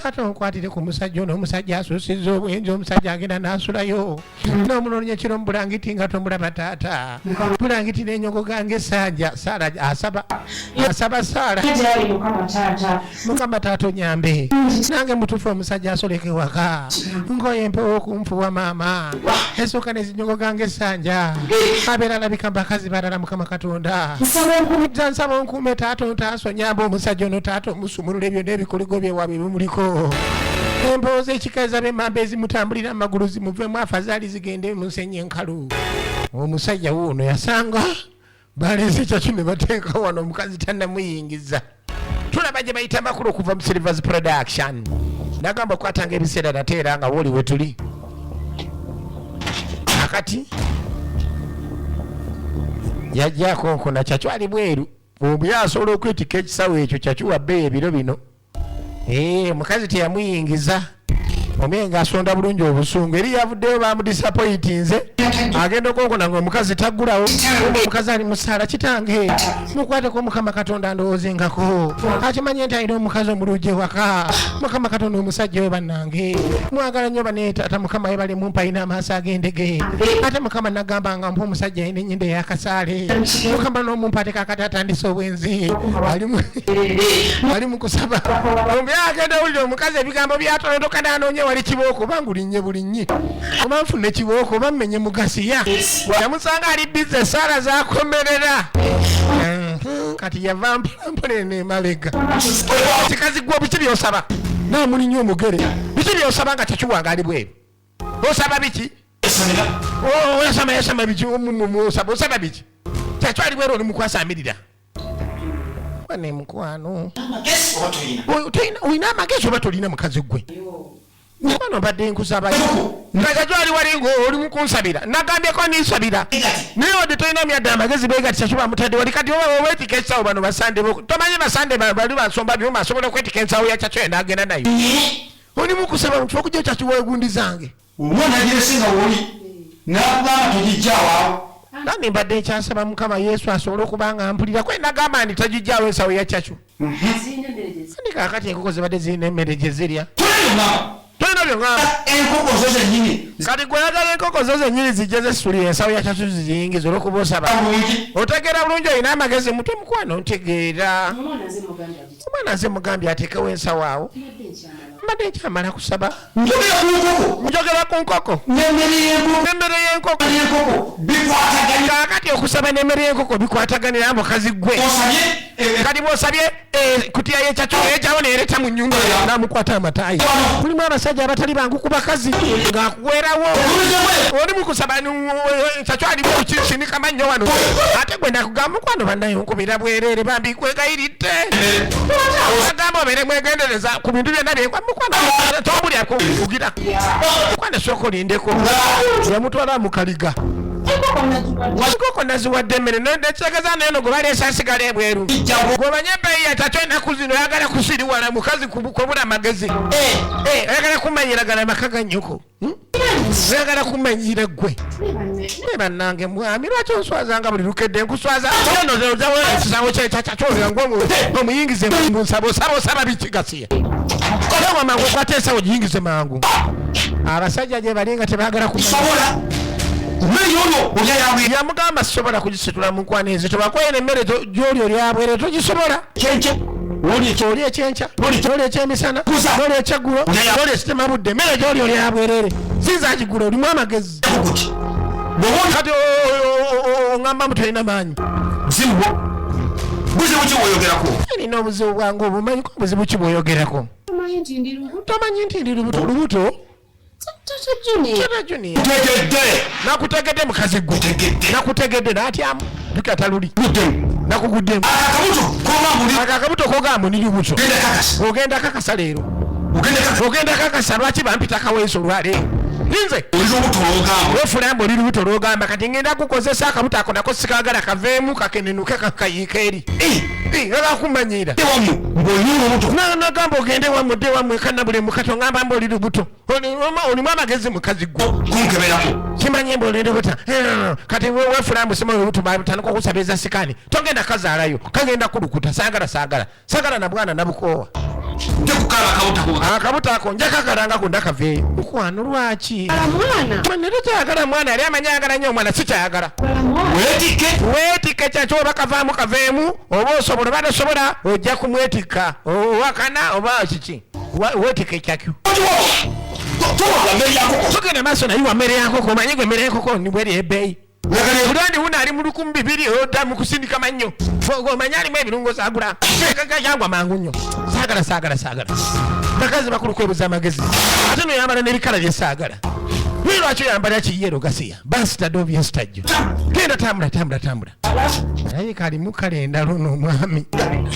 [SPEAKER 1] Ate onkwatire ku musajja ono omusajja asuusizza obwenzi omusajja agenda n'asulayo. N'omunonya kiro mu bulangiti nga tomulaba taata. Bulangiti n'ennyongo gange essanja Saala asaba Saala. Mukama taata onyambe. Nange mutuufu omusajja asoleke waka. Ngoye empewo okunfuwa maama. Esooka n'ezinyongo gange essanja. Abeera alabika bakazi balala Mukama Katonda. Nsaba onkuume taata ontaasa onyambe omusajja ono taata omusumulula ebyo n'ebikoligo bye waabwe bimuliko. Empewo z'ekikaza b'emmamba ezimutambulira amagulu zimuveemu afazaali zigende mu nsenyi enkalu. Omusajja wuuno yasanga baleese kyaki ne bateeka wano omukazi tannamuyingiza. Tulaba gye bayita makulu okuva mu Silvers Production. Nagamba okwatanga ebiseera nate era nga wooli we tuli. Akati yajjaako nkona kyacwali bweru omubi asobola okwetika ekisawo ekyo kyakiwa bbeeyi ebiro bino. Omukazi teyamuyingiza omye ng'asonda bulungi obusungu eri yavuddeyo bamudisappointinze agenda okwokona ng'omukazi taggulawo omukazi ali musaala kitange mukwateko Mukama Katonda ndowoozengako akimanye nti alina omukazi omulungi ewaka Mukama Katonda omusajja we bannange mwagala nnyo bane taata Mukama we bali mumpa alina amaaso ag'endege ate Mukama nagamba nga mpa omusajja alina ennyindo ey'akasaale Mukama n'omumpa ateka akati atandise obwenzi ali mu kusaba ombi agenda owulira omukazi ebigambo byatonotoka n'anoonya wali kibooko bangulinnye bulinnyi oba nfune kibooko oba mmenye mugasiya yamusanga ali bize esaala zakomerera kati yava mpolampola n'emabega kikazi gwe biki byosaba naamulinnye omugere biki byosaba nga kyakiwanga ali bweru osaba biki yasama biki osaba biki kyakyo ali bweru oli mukwasamirira wane mukwano olina amagezi oba tolina mukazi gwe Mwana mbadde nkusaba nga gyali wali oli mukunsabira nagambyeko ninsabira naye wadde tolina myadde amagezi beegati kyakiba mutadde wali kati oba weetika ensawo bano basande tomanyi basande bali bansomba byuma asobola okwetika ensawo yakyakyo endagenda nayo oli mukusaba mukifa okujja kyakiweegundi zange
[SPEAKER 9] omwana agiresinga woli nakugamba togijjaawo
[SPEAKER 1] nandi mbadde nkyasaba Mukama Yesu asobole okuba nga mpulira kwe nagamba nti tagijjaawo ensawo yakyakyo andi kaakati enkoko zibadde zirina emmere gye zirya tolina byongamba
[SPEAKER 9] enkoko zo zennyini
[SPEAKER 1] kati gweyagala enkoko zo zennyini zijje zesulira ensawo yakyakyo ziyingiza olwokuba osaba otegeera bulungi olina amagezi mutwe mukwano ntegeera omwana nze mugambye ateekewo ensawo awo mbadde nkyamala kusaba njogera ku nkoko n'emmere y'enkoko kaakati okusaba n'emmere y'enkoko bikwataganira mukazi gwe kati bw'osabye kutiya y'ekyakyo ejawo neereta mu nnyungu n'amukwata amataayi mulimu abasajja abatali bangu ku bakazi ng'akuweerawo oli mukusaba kyakyo alimu okukinika mannyo wano ate gwe nakugamba mukwano bannayo nkubira bwereere bambi kwegayiridde agamba obeere mwegendereza ku bintu byonna byekwa mukwano tobulyako kugira mukwano sooka olindeko yamutwala mukaliga enkoko naziwadde emmere nekyegeza nayono gwe baleesa asigala ebweru gwemanye ebbeeyi yatatyo ennaku zino oyagala kusiriwala mukazi kubula magezi oyagala kumanyiragala amaka ga nnyoko oyagala kumanyira ggwe ne bannange mwami lwaki onswazanga buli lukedde nkuswaza ekisawo kyekyakyakyolera ng'omuyingize mu nsaba osaba bikigasiya kolewa mangu okwateesawo giyingize mangu abasajja gye bali nga tebaagala kumanya yamugamba sisobola kugisitula mu nkwana ezo tobakwera emmere gy'oli olyabwere togisobola oli ekyenkya oli ekyemisana oli ekyeggulo oli ekitema budde emmere gy'oli olyabwerere sinza agigula olimu amagezi kati oŋŋamba mutolina maanyi
[SPEAKER 9] buzibu ki bwoyogerako
[SPEAKER 1] nina obuzibu bwange obumanyiko obuzibu ki bwoyogerako tomanyi nti ndi lubuto nakutegedde mukazi gwe nakutegedde natyamu tukataluli nakuguddemu akabuto kogambu niri buto ogenda kakasa leero ogenda kakasa lwaki bampita kaweeso olwaleero nze wefulambo oli lubuto lwogamba kati ngenda kukozesa akabuto ako nako sikagala kaveemu kakenenuke kakayiika eri agakumanyira nagamba ogende wamwe dde wamwe kanabule mukato ngamba mba oli lubuto olimu amagezi mukazi gwe kimanye mba olende buta kati wefulambo sima olubuto batandika okusabiriza sikaani togenda kazaalayo kagenda kulukuta sagala na bwana nabukoowa akabuto ako njakakalanga ku ndakaveeyo mukwano lwaki mwana tokyayagala mwana yali amanyi ayagala nnyo omwana sikyayagala weetike kyakyo oba kavaamu kaveemu oba osobola oba tosobola ojja kumwetika owakana oba kiki weetika ekyakyo togenda maaso naye wa mmere yankoko omanyi gwe emmere yankoko nibweri ebbeeyi bulandi wuno ali mu 200 odda mu kusindika mannyo omanyi alimu ebirungo sagula kyangwa mangu nnyo saagala bakazi bakulu kwebuza amagezi ate noyambala n'ebikala bye saagala naye lwaki oyambala kiyero gasiya basitadde obyesitajjo genda tambula naye kali mukala endala ono omwami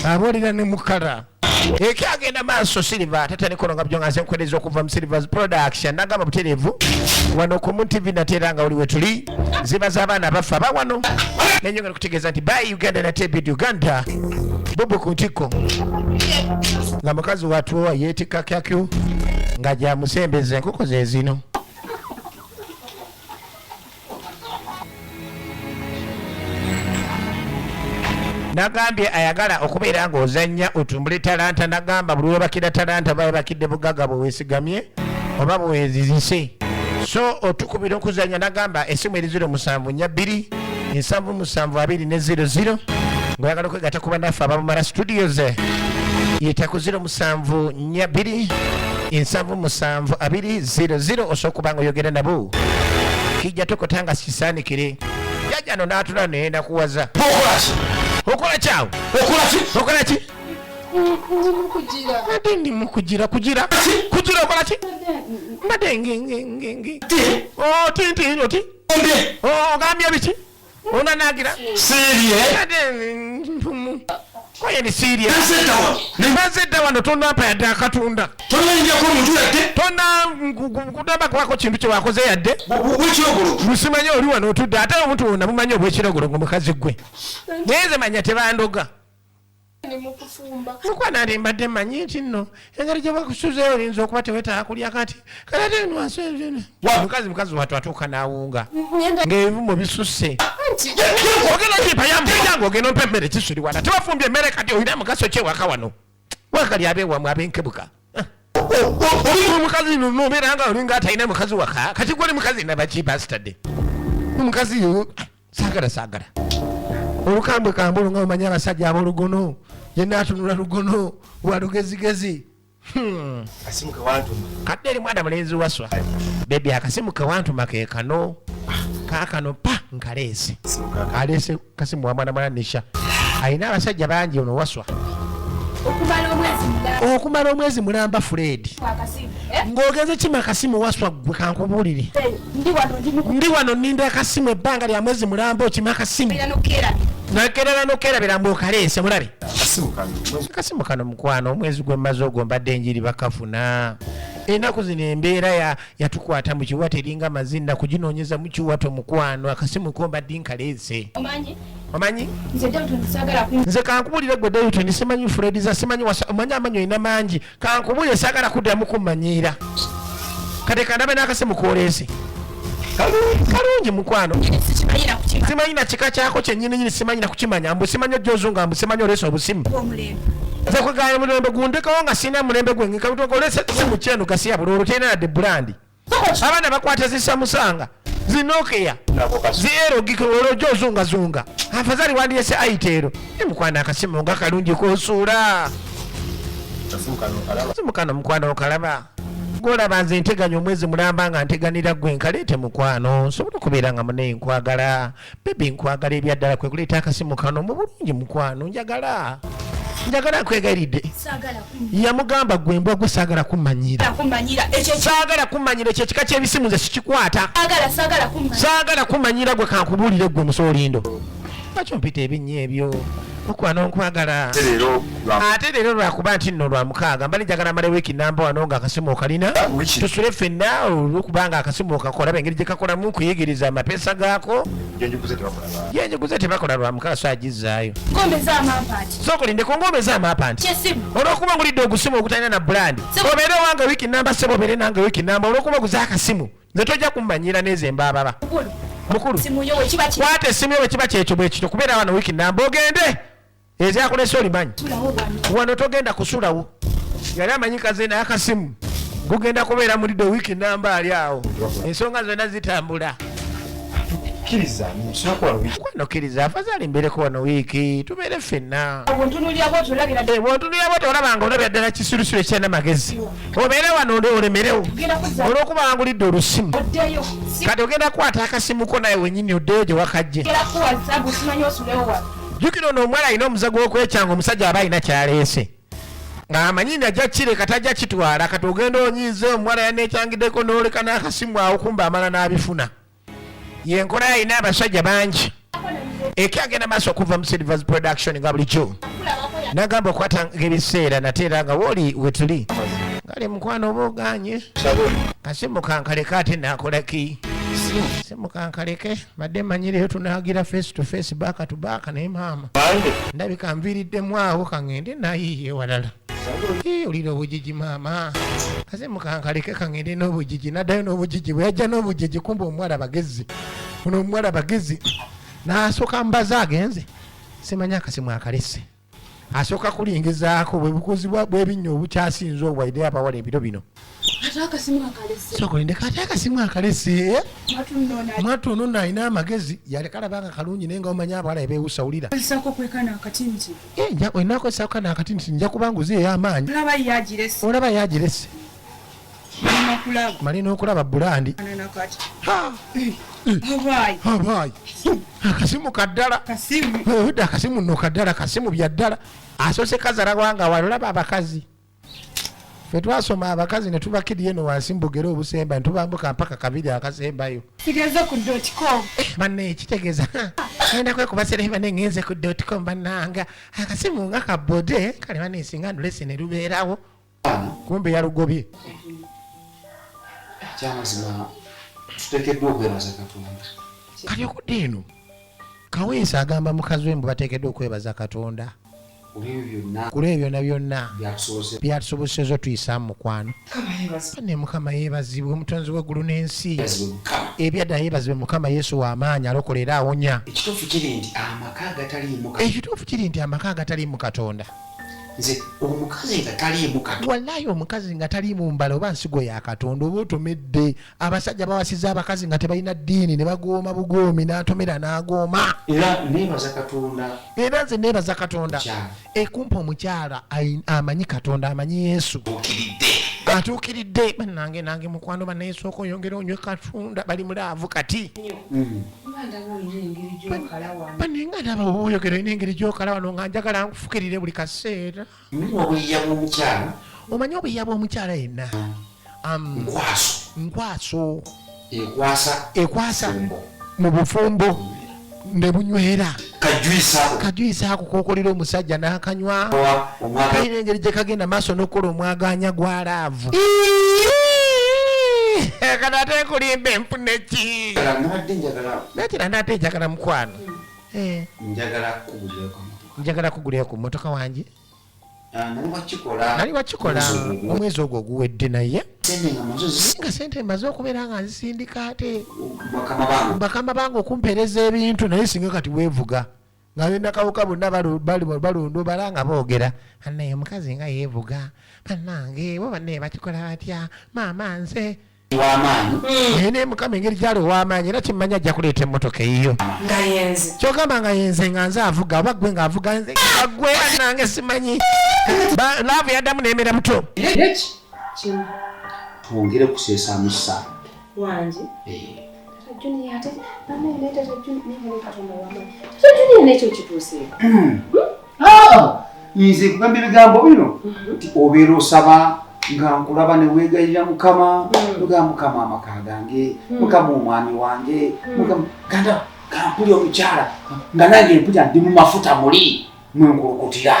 [SPEAKER 1] aboolera ne mukala ekyagenda maaso Silver tatanikono nga byonga nkwedeza okuva mu Silver's Production nagamba buterevu wano ku Moon TV natera nga oli wetuli ziba z'abaana bafa bawano nenyongera kutegeeza nti by Uganda na Tebid Uganda Bobo Kuntiko nga mukazi watu yeetika kyakyo nga gyamusembeza enkoko ze zino. Nagambye ayagala okubeera ng'ozannya otumbule talanta nagamba buli webakira talanta babe bakidde bugaga bweweesigamye oba bwewezizise so otukubira okuzannya nagamba essimu eri 0742 77200 ng'oyagala okwegatta kuba naffe abamumala studios yita ku 0742 77200 osobola okuba ng'oyogera nabo kijja tokotanga kisaanikire jajjano n'atula neyenda kuwaza okola kyawe okola ki ate ndi mukugira kugira okola ki mbadde nge oti ogambye biki onanagira koye ni Syria nazedda wano tonampa yadde akatunda tona kudamba kwako kintu kyewakoze yadde musimanye oli wano otudde ate omuntu wonna mumanyi obwekirogolo ngomukazi gwe nayeze manya tebandoga mukwana ndi mbadde mmanyi nti nno engeri gyebakusuzeyo oyinza okuba tewetaaga kulya kati mukazi watu atuuka n'awunga ng'ebivumo bisusse ogenda kipayambujange ogenda ompa emmere kisuli wana tebafumbye emmere kati olina mugaso kyewaka wano wakali abeewamu abenkebuka omukazi nobeera nga olinga atalina mukazi waka kati gwoli mukazi nabakibastade omukazi saagala olukambwe kambulu nga omanya abasajja ab'olugono yenna atunula lugono walugezigezi kadde eri mwana mulenzi waswa bebi akasimu kewantuma kekano kakano pa nkaleese aleese kasimu wamwana nisha alina abasajja bangi ono waswa okumala omwezi mulamba Fred ng'ogenze kima akasimu waswa gwe kankubuulire ndi wano nninda akasimu ebbanga lya mwezi mulamba okima akasimu nakerera nokerabira mbu okaleese mulabe akasimu kano mukwano omwezi gwe mmaze ogwo mbadde enjiri bakafuna ennaku zino embeera yatukwata mu kiwato eringa mazinda kuginoonyeza mu kiwato mukwano akasimu ko mbadde nkaleese omanyi nze kankubulire gwe Dayton simanyi Fred za simanyi omanyi amanyi olina mangi kankubulire saagala kuddamu kummanyiira kate kandabe n'akasimu kooleese kalungi mukwano simanyi na kika kyako kyennyini simanyi na kukimanya mbu simanyi ojjozunga mbu simanyi oleesa obusimu nze kwegaya mulembe gundekawo nga sina mulembe gwe ngikautokolesa simu kyenu gasiya bulolo tena yadde bulandi abaana bakwata zisamusanga zinokeya zierogike olojozungazunga afadhali wandiyese aitero emukwana akasimu nga kalungi kosuula kasimu kano mukwano okalaba golaba nze nteganya omwezi mulamba nga nteganira gwe nkaleete mukwano nsobola okubeera nga muneyi nkwagala bebi nkwagala ebyaddala kwe kuleeta akasimu kano mu bulungi mukwano njagala nkwegayiridde yamugamba gwe mbwa gwe saagala kummanyira ekyo kika ky'ebisimu nze sikikwata saagala kummanyira gwe kankubuulire gwe musoolindo lwaki ompita ebinnya ebyo mukwano nkwagala ate leero lwakuba nti nno lwa mukaaga mbali njagala male wiiki namba wano nga akasimu okalina tusule ffenna olwokubanga akasimu okakola engeri gye kakolamu kuyigiriza amapeesa gaako yenjiguze tebakola lwa mukaaga so agizaayo sokolindeko ng'omeza amapa nti olwokuba ngulidde ogusimu ogutalina na bulandi obeere owange wiiki namba sebo obeere nange wiiki namba olwokuba guze akasimu nze tojja kummanyira n'ezembaababa mukulu kwata essimu yo bwe kiba kyekyo bwe kityo kubeera wano wiiki namba ogende ezyakulesa olimanyi wano togenda kusulawo yali amanyi kaze naye akasimu gugenda kubeera mulidde wiiki namba ali awo ensonga zonna zitambula kwanokkiriza afazali mbereko wano wiiki tubeere ffenna bwontunulira bwoti olabanga olabya ddala kisirusiru ekyana magezi obeere wano olemerewo olwokuba wangulidde olusimu kati ogenda kukwata akasimuko naye wenyini oddeyo gye wakajje jjukira ono omuwala alina omuzago w'okwekyanga omusajja aba alina kyaleese ng'amanyi najja kireka tajja kitwala kati ogenda onyiize omuwala yaneekyangiddeko n'oleka n'akasimu awo kumba amala n'abifuna yenkola yalina abasajja bangi ekyagenda maaso okuva mu Silver's Production nga bulijjo nagamba okwata ebiseera nateera nga wooli wetuli ngale mukwano oba oganye kasimu kankaleke ate nakolaki simu kankaleke badde manyireyo tunagira face to face back to back naye maama ndabika nviiriddemu awo kangende nayiye walala olira obujiji maama kasimu kankaleke kangende n'obujiji naddayo n'obujiji bwe yajja n'obujiji kumba omuwala bagezi ono omuwala bagezi n'asooka mbaza agenze simanya akasimu akalese asooka kulingizaako bwe bukozibwa bw'ebinnya obukyasinza obwaire abawala ebiro bino sokolindeka ate akasimu akalese mwatu ono nalina amagezi yalekalabanga kalungi naye nga omanya abawala ebeewusawulira enakozesako kana akatinti nja kubanga uziyeyo amaanyi olaba yagirese malina okulaba bulandi abayi akasimu kaddala odda akasimu nno kaddala kasimu byaddala asoose kazala wanga walolaba abakazi fe twasoma abakazi ne tubakiri eno wansi mbugere obusemba ne tubambuka mpaka kabiri akasembayo banne kitegeeza genda kwekubasereyo banne ngenze ku .com bannanga akasimu nga kabode kale banne singa ndulese ne lubeerawo kumbe yalugobye
[SPEAKER 9] kyamazima tuteekeddwa okwebaza Katonda
[SPEAKER 1] kali okudde eno Kaweesa agamba mukazi we mbu bateekeddwa okwebaza Katonda kuli ebyo byonna byonna byatusobozesezza tuyisaamu mukwano ne Mukama yeebazibwe omutonzi w'eggulu n'ensi ebyadda yeebazibwe Mukama Yesu w'amaanyi alokolera awonya
[SPEAKER 9] ekituufu kiri nti amaka agataliimu Katonda nze omukazi nga taliimu Katonda
[SPEAKER 1] wallahi omukazi nga taliimu mbala oba nsigo ya Katonda oba otomedde abasajja bawasiza abakazi nga tebalina ddiini ne bagooma bugoomi n'atomera n'agooma
[SPEAKER 9] era neebaza Katonda
[SPEAKER 1] era nze neebaza Katonda ekumpa omukyala amanyi Katonda amanyi Yesu atuukiridde bannange nange mukwano banneesooka oyongera onywe Katonda bali mulaavu kati banenga ndaba oba oyogera olina engeri gy'okala wano nga njagala nkufukirire buli kaseera omanyi obuyiya bw'omukyala yenna nkwaso ekwasa mu bufumbo ne bunywera kajwisa ako kokolera omusajja n'akanywa kalina engeri gye kagenda maaso n'okukola omwaganya gwa laavu kana ate nkulimba enfune ki nakira nate njagala mukwano njagala kugulira ku mmotoka wange nali wakikola omwezi ogwo oguwedde naye nga sente maze okubeera nga nzisindika ate bakama bange okumpeereza ebintu naye singa kati weevuga nga bennakawuka bonna balonda bala nga boogera annaye omukazi nga yeevuga bannange bo bannaye bakikola batya maama nze naye naye Mukama engeri gyali ow'amaanyi era kimmanya ajja kuleeta emmotoka eyiyo kyogamba nga yenze nga nze avuga oba gwe ng'avuga nze gwe nange simanyi laavu yaddamu n'emera buto
[SPEAKER 9] twongere kuseesaamu ssa
[SPEAKER 3] wange
[SPEAKER 2] nze kugamba ebigambo bino nti obeera osaba nga nkulaba ne weegayirira Mukama nogamba Mukama amaka gange Mukama omwami wange ganda kampuli omukyala nga nange empulya ndi mu mafuta muli mwenkulukutira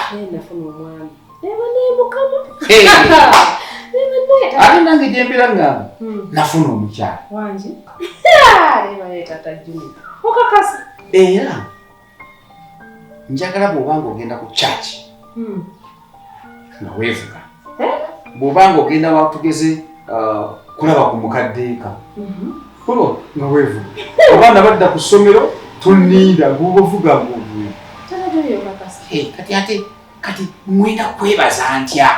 [SPEAKER 2] ate nange gyembeera ngamba nafuna omukyala era njagala bw'obanga ogenda ku church nga weevuga bw'obanga ogenda watugeze kulaba ku mukaddeeka nga weevuga obaana badda ku ssomero toniira ng'obavuga ng'ovuga
[SPEAKER 9] kati mwenda kwebaza ntya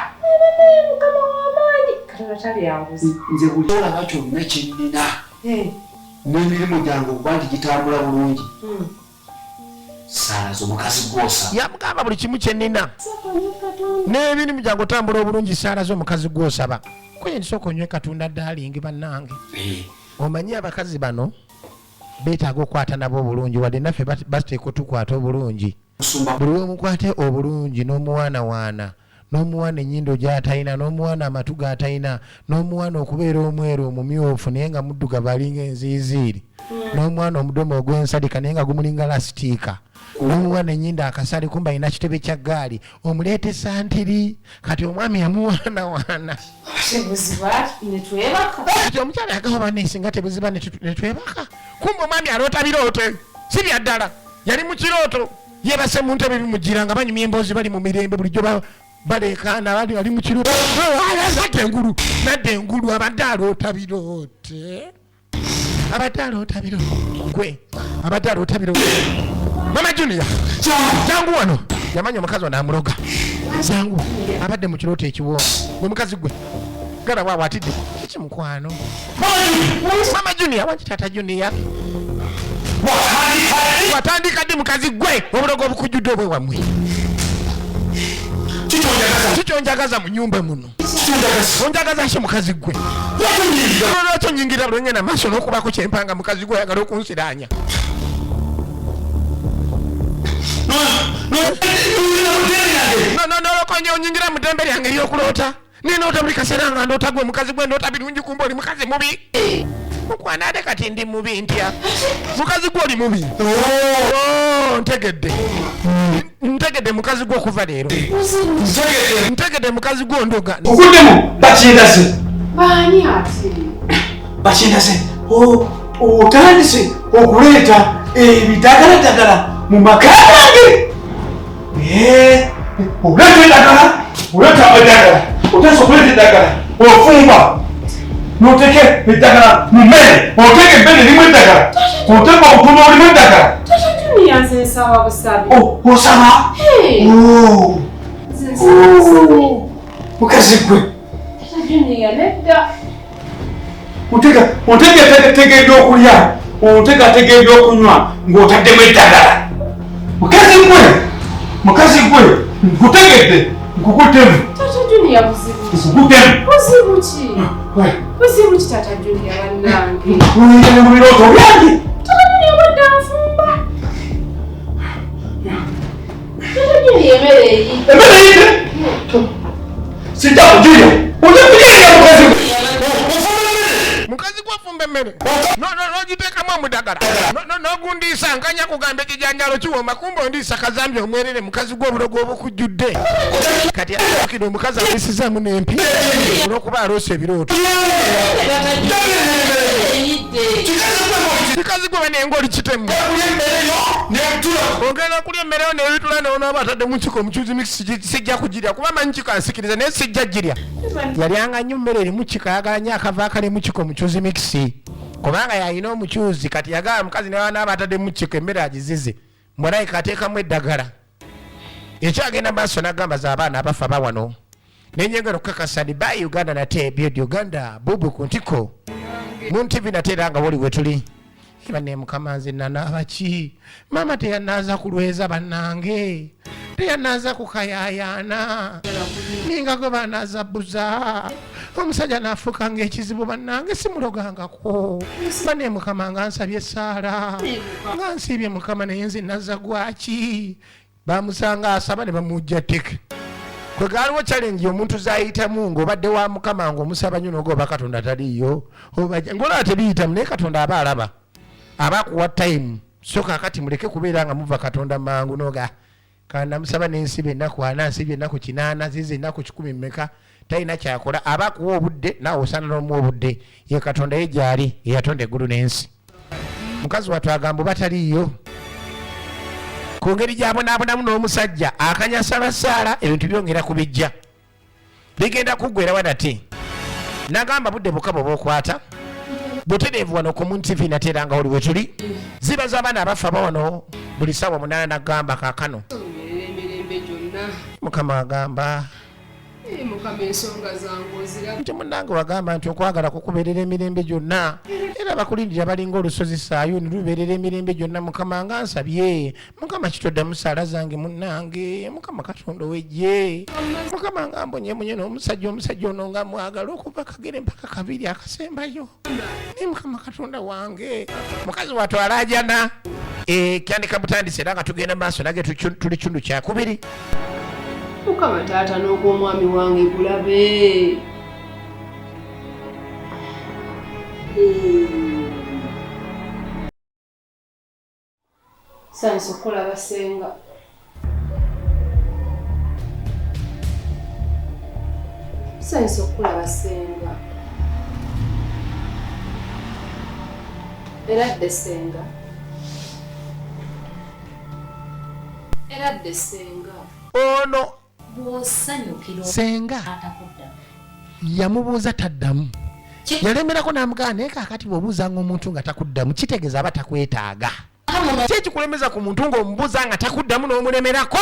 [SPEAKER 9] nze buli olaba kyonna kyennina n'emirimu gyange okuba nti gitambula bulungi saalaza omukazi gw'osaba
[SPEAKER 1] yamugamba buli kimu kyennina n'emirimu gyange otambula obulungi saalaza omukazi gw'osaba kuyinza onywe Katonda daalingi bannange omanyi abakazi bano beetaaga okukwata nabo obulungi wadde naffe bateekwa tukwata obulungi buli wemukwate obulungi n'omuwaanawaana n'omuwana ennyindo gy'atalina n'omuwana amatu g'atalina n'omuwana okubeera omweru omumyufu naye nga muddugavu alinga enziiziiri n'omwana omudomo ogw'ensalika naye nga gumulinga lasitiika n'omuwana ennyindo akasale kumba alina kitebe kya gaali omuleete santiri kati omwami yamuwaanawaana kati omukyala yagaba banesi nga tebuziba netwebaka kumba omwami aloota biroote si bya ddala yali mu kirooto yebase mu ntebe bimugira nga banyumya emboozi bali mu mirembe bulijjo balekaana ali mu kirooto nadde engulu abadde aloota biroote abadde aloota biroote Mama Junior jangu wano yamanya omukazi ono amuloga jangu abadde mu kirooto ekiwo gwe mukazi gwe gala waawatidde ekimukwano Mama Junior wangi Tata Junior watandika ddi mukazi gwe obulogo obukujjudde obwe wammwe kikyonjagaza mu nyumba muno onjagaza ki mukazi gwe lwaki onyingira buli ngenda maaso n'okubako kyempanga mukazi gwe oyagala okunsiraanya nolokonye onyingira mu ddembe lyange ery'okuloota ninoota buli kaseera nga ndoota gwe mukazi gwe ndoota birungi kumba oli mukazi mubi mukwana ate kati ndi mubi ntya mukazi gwe oli mubi ntegedde mukazi gwe okuva leero ntegedde mukazi gwe ondoga
[SPEAKER 9] okuddemu bakindase
[SPEAKER 3] baani ati
[SPEAKER 9] bakindase otandise okuleeta ebidagaladagala mu maka gange oleeta eddagala oleeta eddagala otandise okuleeta eddagala ofumba noteke eddagala mu mmere oteka ebbene erimu eddagala oteka obutundo bulimu eddagala osaba mukazi gwe otegatega ebyokulya otegatega ebyokunywa ng'otaddemu eddagala mukazi gwe nkutegedde nkukutemu
[SPEAKER 3] buzibu ki Tata Junior bannange
[SPEAKER 9] oyingire mu birooto byange
[SPEAKER 3] Tata Junior wadde anfumba Tata Junior emmere eyidde
[SPEAKER 9] sijja kugirya ojja kugirya
[SPEAKER 1] mukazi gwe afumba emmere n'ogiteekamu omudagala n'ogundiisa nkanya kugamba ekijanjalo kiwoma kumba ondiisa kazambi omwerere mukazi gwe obulogo obukujjudde kati akukira omukazi alisizaamu n'empi olw'okuba aloose ebirooto kikazi gwe banenga oli kitemu ogenda okulya emmere yo nebitula neonaaba atadde mu kiko omukyuzi mix sijja kugirya kuba manyi kikansikiriza naye sijja girya yalyanga nnyo mmere erimu kiko ayagala nnyo akava akali mu kiko omukyuzi mix kubanga yalina omukyuzi kati yagala mukazi newaanaaba atadde mu kiko emmere agizize mwanayika ateekamu eddagala ekyagenda maaso n'agamba z'abaana abafa bawano nenyengera okukakasa ni bayi Uganda nate ebyedi Uganda bubu ku ntiko mu TV nate era nga woli we tuli bane mukama nze nanaabaki mama teyanaaza kulweza bannange teyanaaza kukayayaana ninga gwe banaaza bbuza omusajja naafuuka ng'ekizibu bannange simulogangako bane mukama nga nsabye essaala nga nsiibye mukama naye nze nazza gwaki bamusanga asaba ne bamujja teke kwe gaaliwo challenge omuntu zayitamu ng'obadde wa mukama ng'omusaba nnyo n'ogoba katonda taliiyo ng'olaba tebiyitamu naye katonda aba alaba abakuwa time so kakati muleke kubeera nga muva katonda mangu noga kana musaba n'ensiba ennaku ana nsibye ennaku 8 zize ennaku 10 mmeka talina kyakola abakuwa obudde naawe osaana n'omu obudde ye katonda ye gyali eyatonda eggulu n'ensi mukazi wattu agamba bataliiyo ku ngeri gy'abonaabonamu n'omusajja akanyasa basaala ebintu byongera kubijja bigenda kuggwera wadate nagamba budde bukaba bw'okwata butereevu wano ku Muntu TV nate nga oli we tuli ziba z'abaana abafa bawano buli ssaawa 8 nagamba kaakano mukama agamba
[SPEAKER 3] mukama ensonga zange ozira
[SPEAKER 1] nti munnange wagamba nti okwagala kukubeerera emirembe gyonna era bakulindira balinga olusozi Sayuuni lubeerera emirembe gyonna mukama nga nsabye mukama kitoddamu saala zange munnange mukama katonda ow'eggye mukama nga mbonyemunye n'omusajja ono nga mwagala okuva kagere mpaka kabiri akasembayo naye mukama katonda wange mukazi watwala ajana kyandika butandise era nga tugenda maaso nage tuli kindu kyakubiri
[SPEAKER 3] Mukama taata n'ogw'omwami wange bulabe. Sanyusa okulaba senga. Sanyusa okulaba senga. Eradde senga. Eradde senga.
[SPEAKER 1] Ono
[SPEAKER 5] bw'osanyukira
[SPEAKER 1] senga
[SPEAKER 5] atakudda
[SPEAKER 1] yamubuuza taddamu. Yalemerako n'amugamba naye kaakati bw'obuuzanga omuntu nga takuddamu kitegeeza aba takwetaaga. Ki ekikulemeza ku muntu ng'omubuuza nga takuddamu n'omulemerako?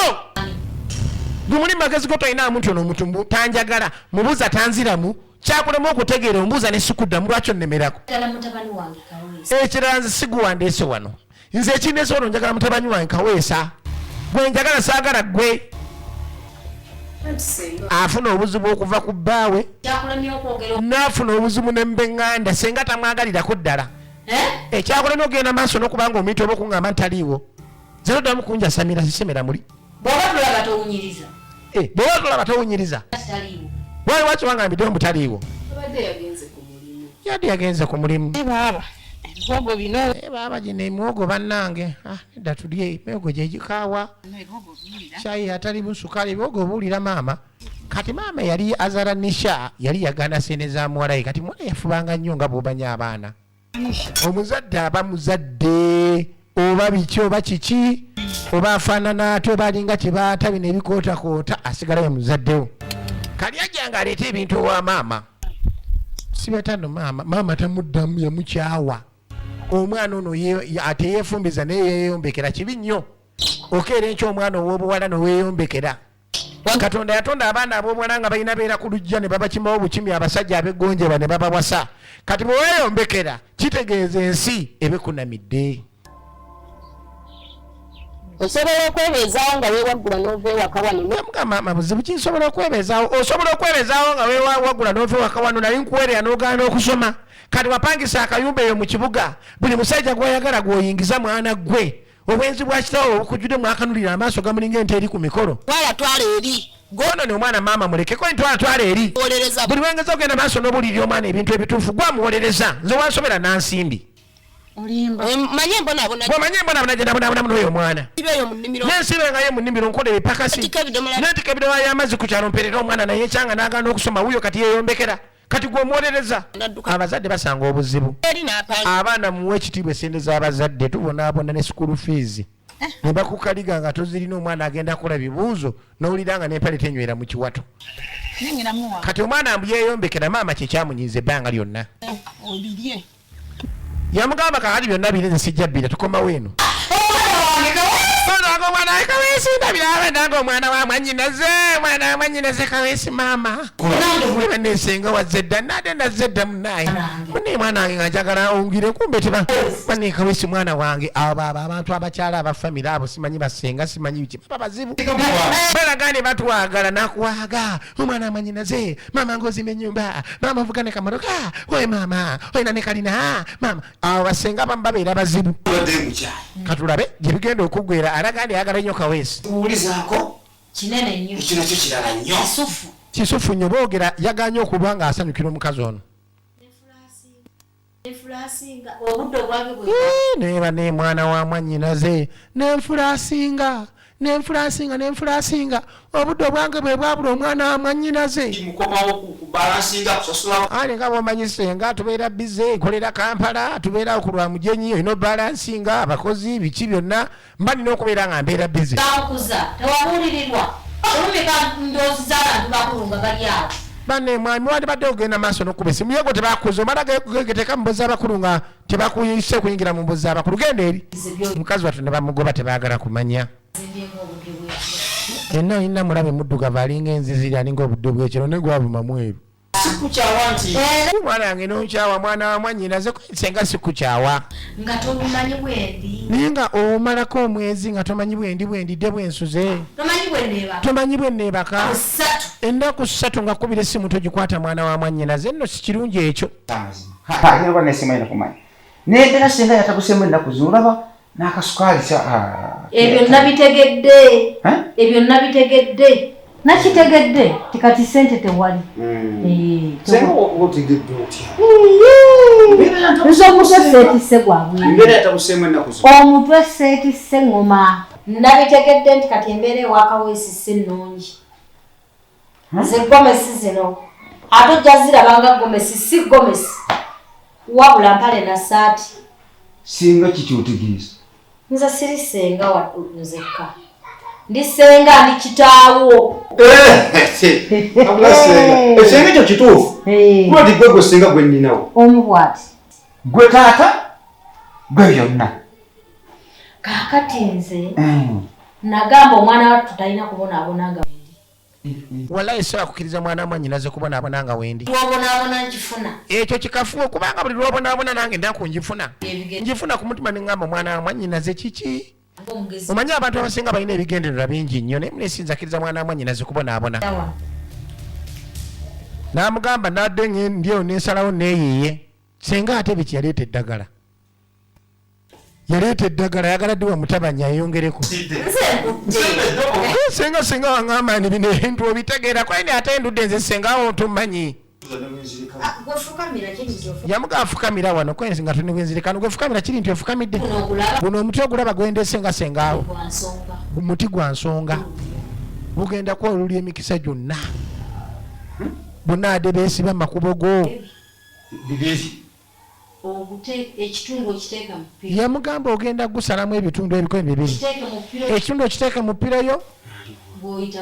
[SPEAKER 1] Gwe muli magezi go tolina muntu ono omuntu tanjagala mubuuza tanziramu kyakulema okutegeera omubuuza ne sikuddamu lwaki onnemerako. Ekirala nze siguwandeese wano. Nze ekindeese wano njagala mutabani wange Kaweesa. Gwe njagala saagala ggwe. Afuna obuzibu okuva ku bbaawe n'afuna obuzibu ne mbeŋŋanda senga tamwagalirako ddala. Ekyakulema ogenda maaso n'okubanga omuyita oba okuŋŋamba ntaliiwo. Zero ddamu kunjasamira sisemera muli.
[SPEAKER 5] Bw'oba tulaba towunyiriza.
[SPEAKER 1] Bw'oba tulaba towunyiriza. Wali waki wangambidde omutaliiwo. Yadde yagenze ku mulimu.
[SPEAKER 7] Baba ebihogo bino.
[SPEAKER 1] Baba gino emwogo bannange. Edda tulye emwogo gye gikaawa. Shayi atali busukali ebihogo buulira maama. Kati maama yali azala Nisha yali yagana sente za muwalaye kati muwala yafubanga nnyo nga bw'obanya abaana. Omuzadde aba muzadde oba biki oba kiki oba afaanana ate oba alinga tebaata bino ebikootakoota asigalayo muzaddewo. Kali ajjanga aleeta ebintu owa maama. Sibetano maama tamuddamu yamukyawa. Omwana ono ate yeefumbiza naye yeeyombekera kibi nnyo. Okeera enkya omwana ow'obuwala noweeyombekera. Katonda yatonda abaana ab'obuwala nga balina beera ku lujja ne babakimawo bukimi abasajja ab'eggonjebwa ne babawasa. Kati bwe weeyombekera kitegeeza ensi ebekunamidde.
[SPEAKER 10] Osobola okwebeezaawo nga weewagula n'ova ewaka wano.
[SPEAKER 1] Mugamba buzibu ki nsobola okwebeezaawo? Osobola okwebeezaawo nga weewagula n'ova ewaka wano naye nkuweerera n'ogaana okusoma. Kati wapangisa akayumba eyo mu kibuga buli musajja gw'oyagala gw'oyingiza mwana gwe. Obwenzi bwa kitaawo obukujjudde mwakanulira amaaso gamulinga ente eri ku mikolo.
[SPEAKER 10] Twala eri.
[SPEAKER 1] Gono ne omwana maama mulekeko twala eri. Buli wengeza ogenda maaso n'obuulirira omwana ebintu ebituufu gwamuwolereza. Nze wansobera nansimbi.
[SPEAKER 10] Olimba. Manye mbonabona.
[SPEAKER 1] Manye mbonabona gye nabonabona n'oyo omwana.
[SPEAKER 10] Sibeeyo mu nnimiro.
[SPEAKER 1] Nensibe nga ye mu nnimiro nkolera epakasi. Nentika ebidomola y'amazzi ku kyalo mperera omwana naye ekyanga n'agaana okusoma wuyo kati yeeyombekera. Kati gw'omuwolereza. Abazadde basanga obuzibu. Abaana muwe ekitiibwa essente z'abazadde tubonaabona ne school fees. Ne bakukaliga nga tozirina omwana agenda kukola bibuuzo n'owulira nga n'empale tenywera mu kiwato. Kati omwana mbu yeeyombekera maama kye kyamunyiiza ebbanga lyonna.
[SPEAKER 10] Obirye.
[SPEAKER 1] Yamugamba kakati byonna biri nsijja bbira tukomawo eno. Omwana wa Kaweesi ndabira nange omwana wa mwannyinaze Kaweesi maama. Nesenga wazze dda nade nazze dda munnaye. Munne mwana wange nga njagala ongire kumbe teba. Bane Kaweesi mwana wange abo abantu abakyala abafamire abo simanyi basenga simanyi biki. Baba bazibu. Balagane batwagala nakuwaga. Omwana wa mwannyinaze maama ngozimba ennyumba. Maama avugane kamaroka. Oye maama oyina ne kalina maama. Abo basenga abamu babeera bazibu. Katulabe gye bigenda okuggwera alagane yagala nnyo Kaweesi.
[SPEAKER 2] Tuwulizaako
[SPEAKER 5] kinene nnyo.
[SPEAKER 2] Ekyo nakyo kirala nnyo.
[SPEAKER 1] Kisufu nnyo boogera yaganye okuba nga asanyukira omukazi ono.
[SPEAKER 5] Obudde obwange bwe.
[SPEAKER 1] Neeba ne mwana wa mwannyinaze nenfulaasinga obudde obwange bwe bwabula omwana wa mwannyinaze.
[SPEAKER 2] Kimukomawo ku balansinga kusasula.
[SPEAKER 1] Ali nga bw'omanyi senga tubeera bize kolera Kampala tubeera ku Lwamujenyi olina balansinga abakozi biki byonna mba nina okubeera nga mbeera bize.
[SPEAKER 5] Takuza tewabuulirirwa olumeka ndoozi z'abantu bakulu nga bali awo.
[SPEAKER 1] Bane mwami wandibadde ogenda maaso n'okkuba essimu yego tebakuza omala gegeteka mu mbuzi abakulu nga tebakuyise kuyingira mu mbuzi abakulu genda eri. Mukazi wattu ne bamugoba tebaagala kumanya. Yenna olina mulabe muddugavu alinga enziziri alinga obudde bw'ekiro ne gwavuma mweru.
[SPEAKER 10] Sikukyawa nti.
[SPEAKER 1] Mwana wange n'onkyawa mwana wa mwannyinaze senga sikukyawa.
[SPEAKER 5] Nga tobumanyi bwendi.
[SPEAKER 1] Naye nga omalako omwezi nga tomanyi bwendidde bwensuze. Tomanyi bwenneebaka. Ennaku 3 nga kkubira essimu togikwata mwana wa mwannyinaze nno si kirungi ekyo.
[SPEAKER 2] Nyoba n'essimu ayina kumanya. N'endera singa yatabuseemu ennaku z'olaba n'akasukaali
[SPEAKER 5] Ebyo nabitegedde. nakitegedde tikati sente tewali.
[SPEAKER 2] Senga otegedde otya?
[SPEAKER 5] Omutwe seetisse gwabwe.
[SPEAKER 2] Mbeera yatabuseemu ennaku zo.
[SPEAKER 5] Omutwe seetisse ngoma. Nabitegedde nti kati embeera ewakaweesi si nnungi. Ze gomesi zino ate ojja zirabanga gomesi si gomesi wabula mpale na saati.
[SPEAKER 2] Singa kiki otegeeza?
[SPEAKER 5] Nze siri senga wattu nzekka. Ndi senga ndi kitaawo.
[SPEAKER 2] Esenga ekyo kituufu. Lwati gwe senga gwe nninawo.
[SPEAKER 5] Omu bw'ati.
[SPEAKER 2] Gwe taata gwe byonna.
[SPEAKER 5] Kaakati nze nagamba omwana wattu talina kubonaabona nga wendi.
[SPEAKER 1] Wallahi sira kukkiriza mwana mwannyinaze kubonaabona nga wendi.
[SPEAKER 5] Lwobonaabona nkifuna.
[SPEAKER 1] Ekyo kikafuwe kubanga buli lwobonaabona nange ndako njifuna. Njifuna ku mutima ne ngamba mwana mwannyinaze kiki? Omanyi abantu abasinga balina ebigendererwa bingi nnyo naye munesinza akkiriza mwana mwannyinaze kubonaabona. N'amugamba nadde ndyewo nensalawo neeyiiye. Senga ate biki yaleeta eddagala. Yaleeta eddagala yagala ddiwa mutabanya yeyongereko. Senga wangamba ni bino ebintu obitegeera kwaini ate endudde nze sengawo otumanyi. Yamuga afukamira wano kwenzi nga tuni wenzirikano gwe fukamira kiri nti ofukamidde. Guno omutwe ogulaba gwendese nga sengaawo. Omuti gwa nsonga. Bugenda kwolulya emikisa gyonna. Bonna ade beesiba makubo go.
[SPEAKER 5] Ekitundu okiteeka mu ppiro.
[SPEAKER 1] Yamugamba ogenda gusalamu ebitundu ebikomi bibiri. Ekitundu okiteeke mu ppiro yo.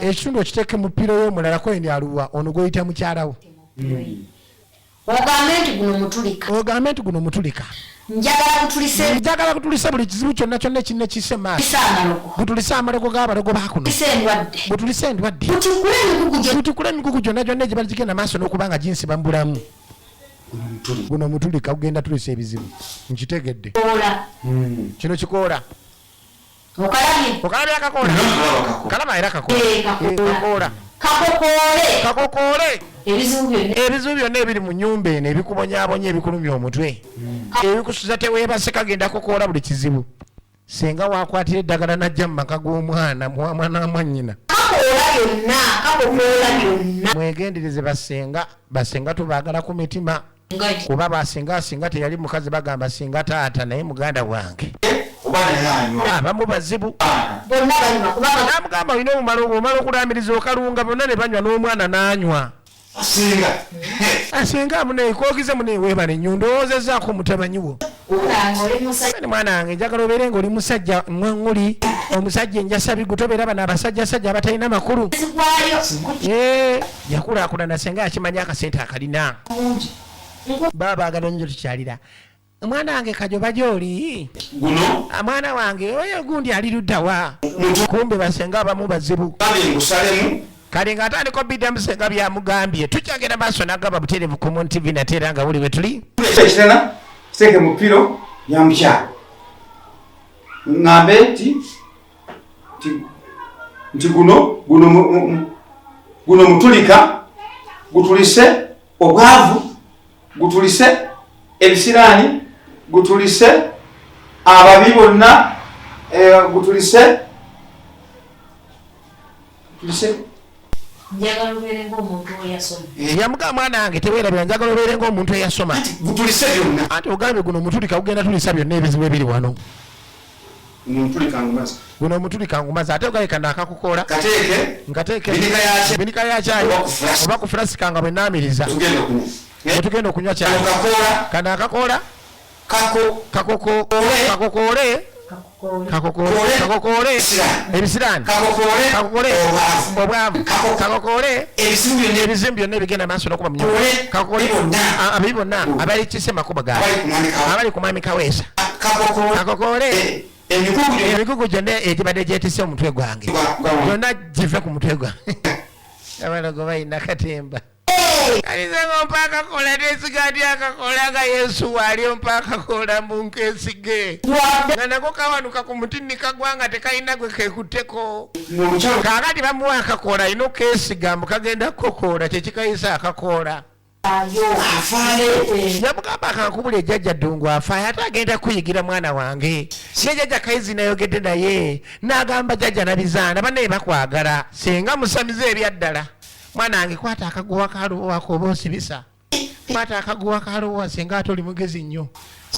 [SPEAKER 1] Ekitundu okiteeke mu ppiro yo mulala kwendi aluwa ono goyita mukyalawo. Ogambe nti guno mutulika. Njagala kutulisa buli kizibu kyonna kyonna kinne kisse maaso. Butulise amalego g'abalogo baakuno. Butulise endwadde. Butukule emikugu gyonna gyonna egibali gigenda maaso n'okubanga ginsiba mu bulamu. Guno mutulika kugenda tulisa ebizibu. Nkitegedde. Kino kikoola. Okalabye akakoola. Kalaba era kakoola. Kakokoole. Ebizibu byonna ebiri mu nnyumba eno ebikubonyaabonya ebikulumya omutwe. Ebikusuza teweebase kagenda kukoola buli kizibu. Senga waakwatira eddagala najja mu maka g'omwana mwana mwannyina. Mwegendereze basenga tubaagala ku mitima. Kuba basinga teyali mukazi bagamba singa taata naye muganda wange. Abamu bazibu. Namugamba olina omala okulambiriza okalunga bonna ne banywa n'omwana n'anywa. Asinga muneekoogize muneeweebala ennyo ndowoozezaako mutabanyi wo. Mwana wange njagala obeere ng'oli musajja mwaŋŋuli omusajja enjasabi gutobeera bano abasajjasajja abatalina makulu. Yakulaakulana senga akimanya akasente akalina. Baba baagala nnyo tukyalira. Mwana wange kajoba gy'oli. Mwana wange oyo gundi ali luddawa. Kumbe basenga abamu bazibu. Kale ng'atandika obidda musenga byamugambye tukyagenda maaso n'agamba butereevu ku Mon TV nate era nga buli we tuli.
[SPEAKER 2] Ekirala kiteeke mu ppiro ya mukyala. Ŋŋambe nti guno mutulika gutulise obwavu gutulise ebisiraani gutulise ababi bonna gutulise
[SPEAKER 5] njagala obeere ng'omuntu eyasoma.
[SPEAKER 1] Yamugamba mwana wange teweerabira njagala obeere ng'omuntu eyasoma.
[SPEAKER 2] Gutulise byonna.
[SPEAKER 1] Anti ogambye guno mutulika gugenda tulisa byonna ebizibu ebiri wano. Guno omutulika ngumazi ate ogaleka naakakukoola. Nkateeke binika ya caayi oba ku fulasika nga bwe naamiriza. Tugenda okunywa caayi. Kano akakoola kakokoole ebisiraani kakokoole obwavu kakokoole ebizibu byonna ebigenda maaso n'okuba mu nyumba kakokoole ababi bonna abalikise makubo gaabwe abali ku mwami kaweesa kakokoole emikugu gyonna egibadde gyetise omutwe gwange gyonna give ku mutwe gwange abalogo balina katemba kalizanga ompa akakola nesigati akakola nga Yesu waali ompa akakola mu nkesige nga nako kawanuka ku muti nikagwanga tekalina gwe kekutteko kaakati bamuwa akakola alina okesiga mbu kagenda kukokola kyekikayisa akakola yamugamba akankubula ejjajja ddungu afaayo ate agenda kuyigira mwana wange ye jjajja kayizi nayogedde naye n'agamba jjajja nabizaana bannaye bakwagala senga musamize ebyaddala mwana wange kwata akaguwa kaluwako oba osibisa kwata akaguwa kaluwa senga ate oli mugezi nnyo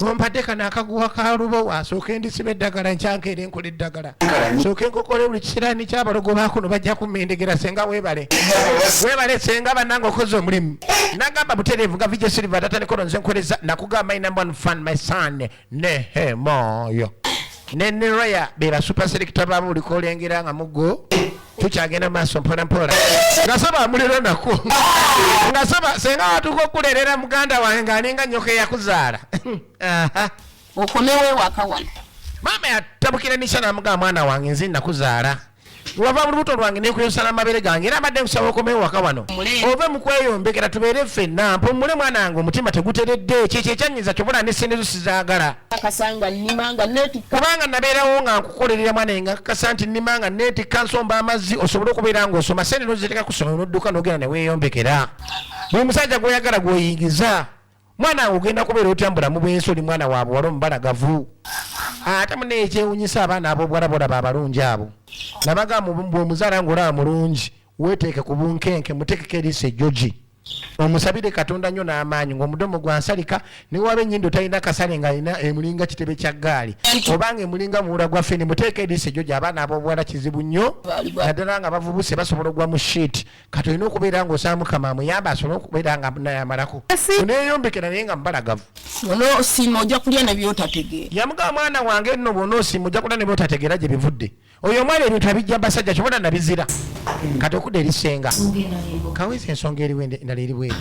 [SPEAKER 1] ompadde kana akaguwa kalubowa asooke ndisiba eddagala nkyankeera enkola eddagala sooke nkokole buli kisiraani kyabalogo bakuno bajja kumendegera senga weebale senga bannange okoze omulimu nagamba butereevu nga vije silva tatanikono nze nkoleza nakugamba ina one fan my son Nehemooyo ne Roya be ba super selector baabo buliko olengera nga mugo tukyagenda maaso mpolampola ngasaba muliro nako ngasaba senga watuko okulerera muganda wange ng'alinga nyoka eyakuzaala
[SPEAKER 10] okomewo ewaka wano
[SPEAKER 1] maama yatabukiranisha namugamba mwana wange nze nakuzaala wava mu lubuto lwange nekuyosala amabere gange era mbadde nkusaba okomewo waka wano ove mu kweyombekera tubeere ffenna mpumule mwana wange omutima teguteredde kyekyo ekyanyiza kyobula n'essente zo sizaagala kubanga nabeerawo nga nkukolerera mwana nga nkakasa nti nnimanga neetikka nsomba amazzi osobole okubeera ng'osoma sente noziteeka ku ssomero n'odduka n'ogenda ne weeyombekera buli musajja gw'oyagala gw'oyingiza mwana wange ogenda kubeera otambula mu bwensi oli mwana wa buwala omubalagavu ate mune ekyewunyisa abaana ab'obuwala bolaba abalungi abo nabagamba bw'omuzaala ng'olaba mulungi weeteeke ku bunkenke muteekeko eriisa ejjogi omusabire katonda nnyo n'amaanyi ng'omudomo gwansalika ne waba ennyindo talina kasale ng'alina emulinga kitebe kya ggaali obanga emulinga muwula gwa ffene muteeka eriisa ejjogi abaana ab'obuwala kizibu nnyo naddala nga bavubuse basobola ogwa mu shiiti kati olina okubeera ng'osaba mukama amuyamba asobole okubeera nga nayamalako oneeyombekera naye nga mubalagavu
[SPEAKER 10] onoosiima ojja kulya ne byotategeera
[SPEAKER 1] yamugamba mwana wange nno bw'onoosiima ojja kulya ne byotategeera gye bivudde oyo omwana ebintu abijja basajja kyobona nabizira kati okudda erisenga kaweesa ensonga eriwo endala eri bweti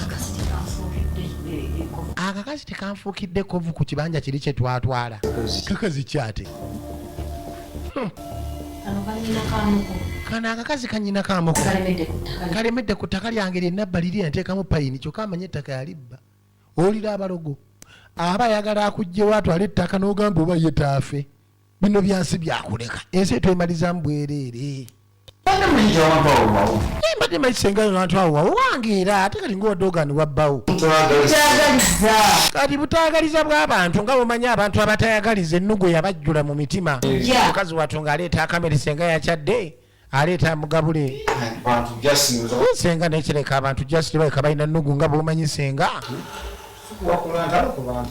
[SPEAKER 1] akakazi tekanfuukidde kovu ku kibanja kiri kye twatwala kakazi kyate kano akakazi kanyina kamuko kalemedde ku ttaka lyange lyennabbali liri nateekamu payini kyokka amanye ettaka yalibba owulira abalogo aba ayagala akugjewo atwala ettaka n'ogamba oba ye taafe bino byansi byakuleka ensi etwemalizamu bwereere mbadde mayisengayo nantu awo wawangeera ate kati ngaobadde ogani wabbawo kati butaagaliza bw'abantu nga bumanyi abantu abatayagaliza ennugu yabajjula mu mitima mukazi wattu ng'aleeta akamere senga yakyadde aleeta mugabule senga nekireka abantu just baleka balina nnugu nga bwomanyi senga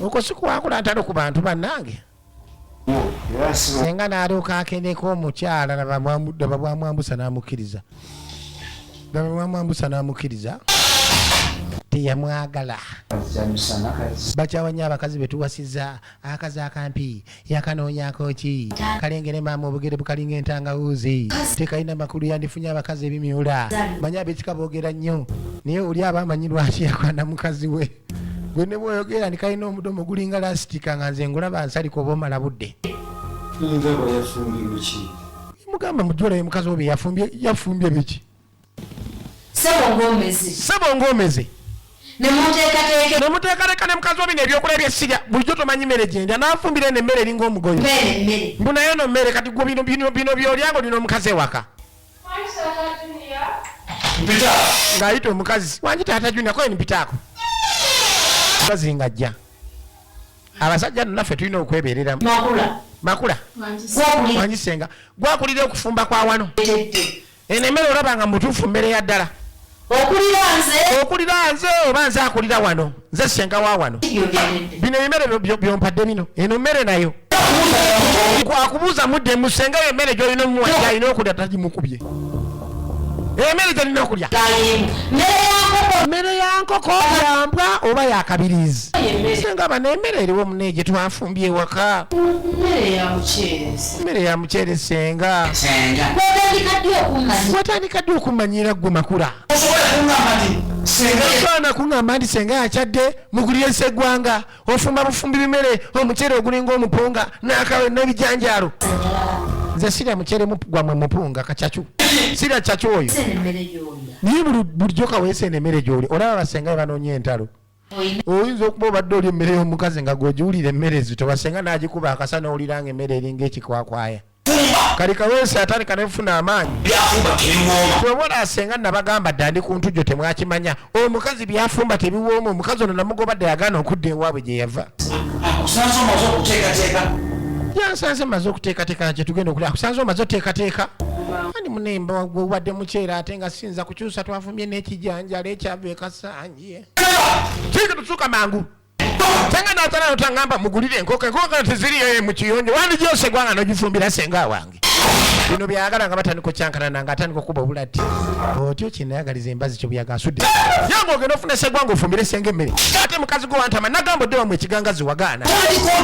[SPEAKER 1] okwo sikuwakula ntalo ku bantu bannange senga n'alyoka akendeko omukyala laba bwamwambusa n'amukkiriza teyamwagala bakyawanya abakazi betuwasiza akazi akampi yakanoonyako ki kalengere maama obugere bukalinga entangawuuzi tekalina makulu yandifunye abakazi ebimyula manyi abekika boogera nnyo naye oli aba amanyi lwaki yakwana mukazi we gwe ne bwoyogera ndikalina omudomo gulinga lastika nga nze ngulaba nsalika oba omala budde mugamba mujula ye mukazi obe yafumbye biki sebo ng'omeze nemuteekateeka ne mukazi obi nebyokulya byesirya bulijjo tomanyi mmere gyendya n'afumbira eno emmere eringa omugoyo mbu naye no mmere kati gwe bino byolya ng'olina omukazi ewaka ng'ayita omukazi wangi taata Junior koye mpitaako mukazi ng'ajja abasajja nno naffe tulina okwebeereramu makula wanyisenga gwakulira okufumba kwa wano eno emmere olaba nga mutuufu mmere ya ddala okulira nze oba nze akulira wano nze senga wa wano bino ebimere byompadde bino eno mmere nayo akubuuza mudde musenga yo emmere gyolina omuwajja alina okulya tagimukubye emmere gyolina okulya mmere ya nkoko yambwa oba yakabirizi senga bano emmere eriwo mune gye twafumbye ewaka mmere ya muceere senga watandika ddi okumanyira gwe makula abaana kuŋŋamba nti senga yakyadde mugulire nseggwanga ofumba bufumbi bimere omuceere ogulinga omupunga n'ebijanjaalo nze sirya muceere gwamwe mupunga kacacu sirya cacu oyo naye bulijjo kaweesa eno emmere gy'oli olaba basenga banoonya entalo oyinza okuba obadde oli emmere y'omukazi nga gwogiwulira emmere zito basenga n'agikuba akasa n'owulira nga emmere eringa ekikwakwaya kali kaweesi atandika nefuna amaanyi
[SPEAKER 9] byafumba tebiwooma
[SPEAKER 1] tobona asenga nabagamba dde andi ku ntujjo temwakimanya omukazi byafumba tebiwooma omukazi ono namugobadde yagaana okudda ewaabwe gye yava
[SPEAKER 9] akusanze omaze okuteekateeka
[SPEAKER 1] yansanze maze okuteekateeka kye tugenda okulya akusanze omaze oteekateeka ani munemba wadde mukyera ate nga sinza kukyusa twafumbye n'ekijanjala ekyava ekasanje kiki tusuka mangu senga natana otangamba mugulire enkoko teziriyo mu kiyonjo wandi gyose gwanga nogifumbira senga wange bino byagala nga batandika kyankanana nga atandika okuba obulati otyo kinayagaliza embazi kyo byaga asudde yange ogenda ofuna segwanga ofumbire senga emmere ate mukazi gwo wantama nagamba odde wamwe ekigangazi wagaana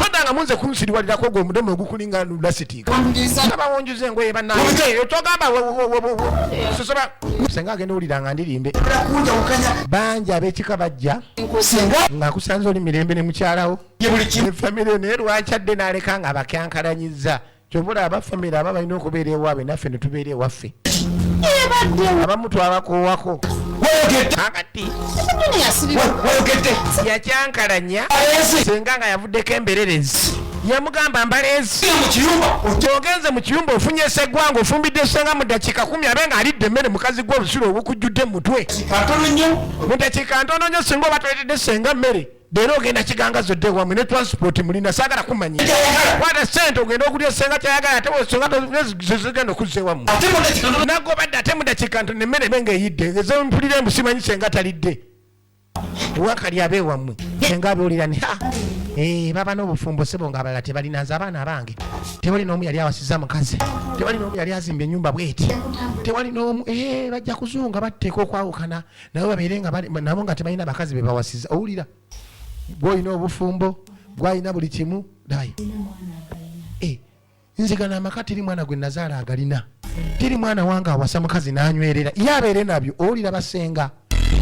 [SPEAKER 1] todanga munze kunsiriwalirako ogwo omudomo ogukulinga lulasitiika abawonjuza engoye bannange togamba sosoba senga agenda owulira nga ndirimbe bangi ab'ekika bajja ng'akusanze oli mirembe ne mukyalawo efamire naye lwakyadde n'aleka nga abakyankalanyiza kyobula abafamire aba balina okubeera ewaabwe naffe ne tubeera ewaffe abamu twabakoowako akati yakyankalanya senga nga yavuddeko embererezi yamugamba mbaleezi ogenze mu kiyumba ofunye esegwanga ofumbidde senga mu dakiika 10 abe nga alidde emmere mukazi gwe obusulo obukujjudde mu mutwe mu dakiika ntono nnyo singa oba toletedde senga mmere leero ogenda kigangazo dde wammwe ne transport mulina saagala kumanya kwata sente ogenda okulya senga kyayagala ate senga zigenda okuzza ewammwe nagobadde ate mu dakiika ntono emmere ebe ngaeyidde ezompulira embusimanyi senga talidde wakali abe wammwe senga abeolira ni baba n'obufumbo sebo nga abalala tebalinaza abaana abange tewali n'omu yali awasiza mukazi tewali n'omu yali azimbye ennyumba bweti tewali n'omu bajja kuzunga batteeka okwawukana nabo babeere nga nabo nga tebalina bakazi be bawasiza owulira gwolina obufumbo gwalina buli kimu dayi nzigana amaka tiri mwana gwe nazaala agalina tiri mwana wange awasa mukazi n'anywerera ye abeere nabyo owulira basenga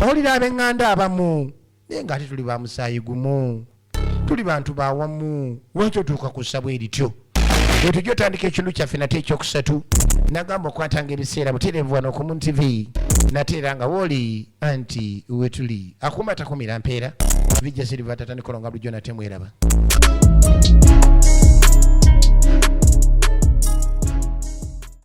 [SPEAKER 1] owulira ab'eŋŋanda abamu naye ng'ate tuli ba musaayi gumu tuli bantu bawamu lwaki otuuka ku ssabwe erityo etujja otandika ekintu kyaffe nate ekyokusatu nagamba okwatanga ebiseera butereevu wano ku Moon TV nateera nga wooli anti wetuli akuuma takumira mpeera bijja siriva tatandikola nga bulijjo nate mweraba